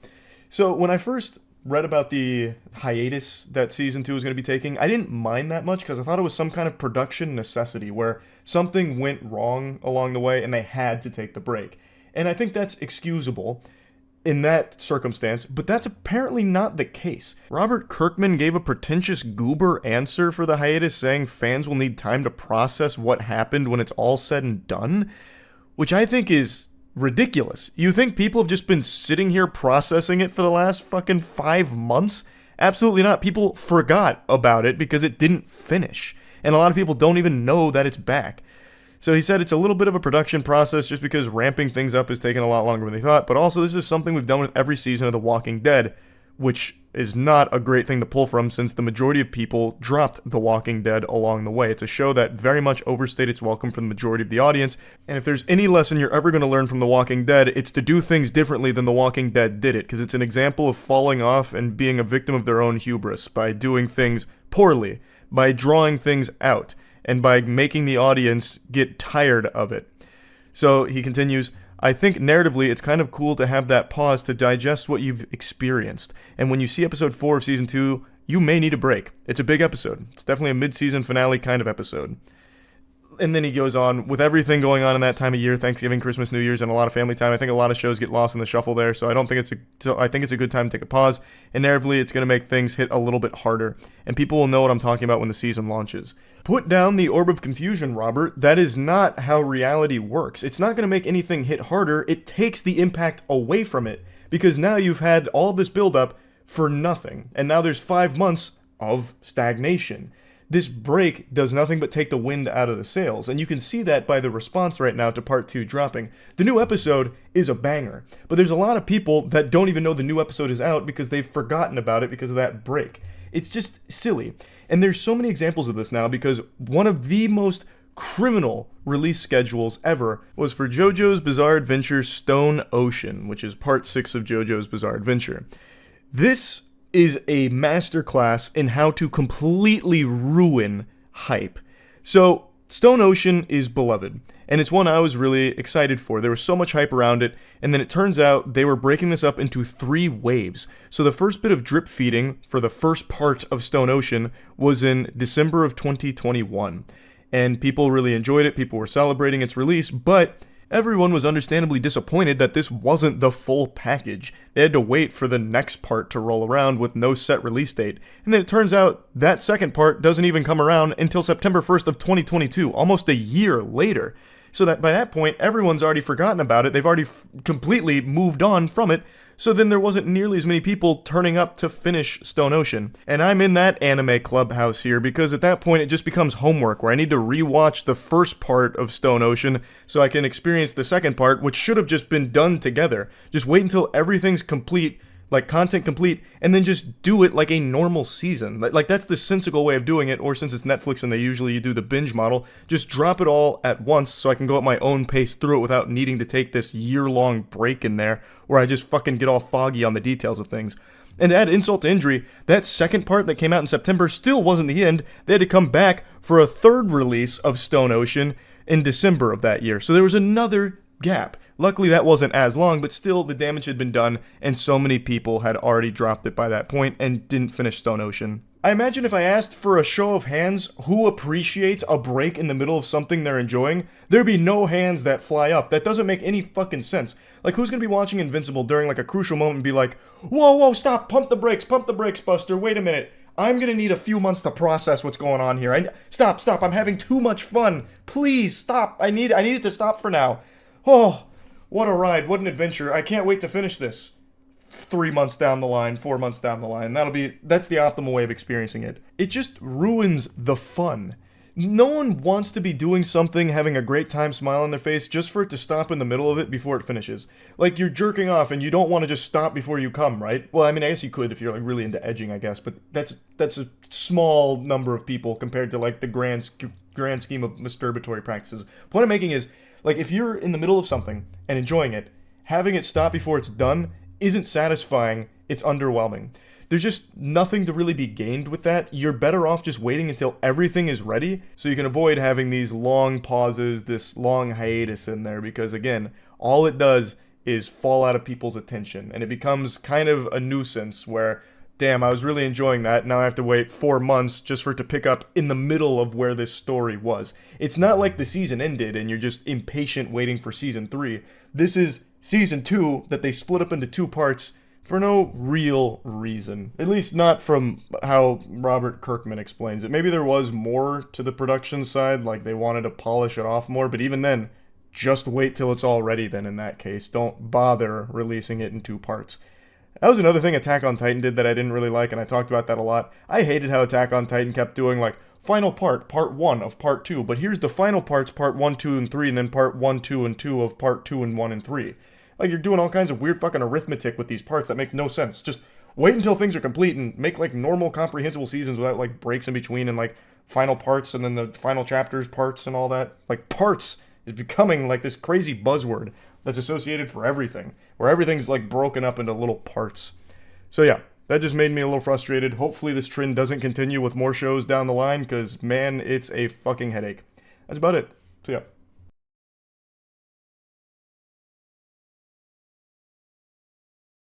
So when I first read about the hiatus that Season 2 was going to be taking, I didn't mind that much because I thought it was some kind of production necessity where something went wrong along the way and they had to take the break. And I think that's excusable in that circumstance, but that's apparently not the case. Robert Kirkman gave a pretentious goober answer for the hiatus, saying fans will need time to process what happened when it's all said and done, which I think is ridiculous. You think people have just been sitting here processing it for the last fucking 5 months? Absolutely not. People forgot about it because it didn't finish, and a lot of people don't even know that it's back. So he said it's a little bit of a production process just because ramping things up is taking a lot longer than they thought, but also this is something we've done with every season of The Walking Dead, which is not a great thing to pull from since the majority of people dropped The Walking Dead along the way. It's a show that very much overstayed its welcome for the majority of the audience, and if there's any lesson you're ever going to learn from The Walking Dead, it's to do things differently than The Walking Dead did it, because it's an example of falling off and being a victim of their own hubris by doing things poorly, by drawing things out, and by making the audience get tired of it. So he continues, I think narratively it's kind of cool to have that pause to digest what you've experienced. And when you see episode 4 of season 2, you may need a break. It's a big episode. It's definitely a mid-season finale kind of episode. And then he goes on, with everything going on in that time of year, Thanksgiving, Christmas, New Year's, and a lot of family time, I think a lot of shows get lost in the shuffle there, so I think it's a good time to take a pause, and narratively it's going to make things hit a little bit harder, and people will know what I'm talking about when the season launches. Put down the orb of confusion, Robert. That is not how reality works. It's not going to make anything hit harder, it takes the impact away from it, because now you've had all this buildup for nothing, and now there's 5 months of stagnation. This break does nothing but take the wind out of the sails, and you can see that by the response right now to part 2 dropping. The new episode is a banger, but there's a lot of people that don't even know the new episode is out because they've forgotten about it because of that break. It's just silly. And there's so many examples of this now because one of the most criminal release schedules ever was for JoJo's Bizarre Adventure Stone Ocean, which is part 6 of JoJo's Bizarre Adventure. This is a masterclass in how to completely ruin hype. So, Stone Ocean is beloved, and it's one I was really excited for. There was so much hype around it, and then it turns out they were breaking this up into 3 waves. So the first bit of drip feeding for the first part of Stone Ocean was in December of 2021, and people really enjoyed it, people were celebrating its release, but everyone was understandably disappointed that this wasn't the full package. They had to wait for the next part to roll around with no set release date. And then it turns out that second part doesn't even come around until September 1st of 2022, almost a year later. So that by that point, everyone's already forgotten about it. They've already completely moved on from it. So then there wasn't nearly as many people turning up to finish Stone Ocean. And I'm in that anime clubhouse here because at that point it just becomes homework where I need to rewatch the first part of Stone Ocean so I can experience the second part, which should have just been done together. Just wait until everything's complete, like content complete, and then just do it like a normal season. Like that's the sensible way of doing it, or since it's Netflix and they usually do the binge model, just drop it all at once so I can go at my own pace through it without needing to take this year-long break in there where I just fucking get all foggy on the details of things. And to add insult to injury, that second part that came out in September still wasn't the end. They had to come back for a third release of Stone Ocean in December of that year. So there was another gap. Luckily that wasn't as long, but still the damage had been done, and so many people had already dropped it by that point and didn't finish Stone Ocean. I imagine if I asked for a show of hands who appreciates a break in the middle of something they're enjoying, there'd be no hands that fly up. That doesn't make any fucking sense. Like, who's gonna be watching Invincible during like a crucial moment and be like, whoa, stop, pump the brakes, Buster, wait a minute. I'm gonna need a few months to process what's going on here. Stop, I'm having too much fun. Please, stop, I need it to stop for now. Oh, what a ride, what an adventure. I can't wait to finish this. 3 months down the line, 4 months down the line. That's the optimal way of experiencing it. It just ruins the fun. No one wants to be doing something, having a great time, smile on their face, just for it to stop in the middle of it before it finishes. Like, you're jerking off and you don't want to just stop before you come, right? Well, I mean, I guess you could if you're like really into edging, I guess, but that's a small number of people compared to like the grand scheme of masturbatory practices. The point I'm making is, like, if you're in the middle of something and enjoying it, having it stop before it's done isn't satisfying, it's underwhelming. There's just nothing to really be gained with that. You're better off just waiting until everything is ready so you can avoid having these long pauses, this long hiatus in there, because again, all it does is fall out of people's attention, and it becomes kind of a nuisance where, damn, I was really enjoying that, now I have to wait 4 months just for it to pick up in the middle of where this story was. It's not like the season ended and you're just impatient waiting for season 3. This is season 2 that they split up into 2 parts for no real reason. At least not from how Robert Kirkman explains it. Maybe there was more to the production side, like they wanted to polish it off more, but even then, just wait till it's all ready then in that case. Don't bother releasing it in 2 parts. That was another thing Attack on Titan did that I didn't really like, and I talked about that a lot. I hated how Attack on Titan kept doing, like, final part 1 of part 2, but here's the final parts, part 1, 2, and 3, and then part 1, 2, and 2 of part 2 and 1 and 3. Like, you're doing all kinds of weird fucking arithmetic with these parts that make no sense. Just wait until things are complete and make like normal comprehensible seasons without like breaks in between and like final parts and then the final chapters parts and all that. Like parts is becoming like this crazy buzzword that's associated for everything, where everything's like broken up into little parts. So yeah, that just made me a little frustrated. Hopefully this trend doesn't continue with more shows down the line, because man, it's a fucking headache. That's about it. So yeah.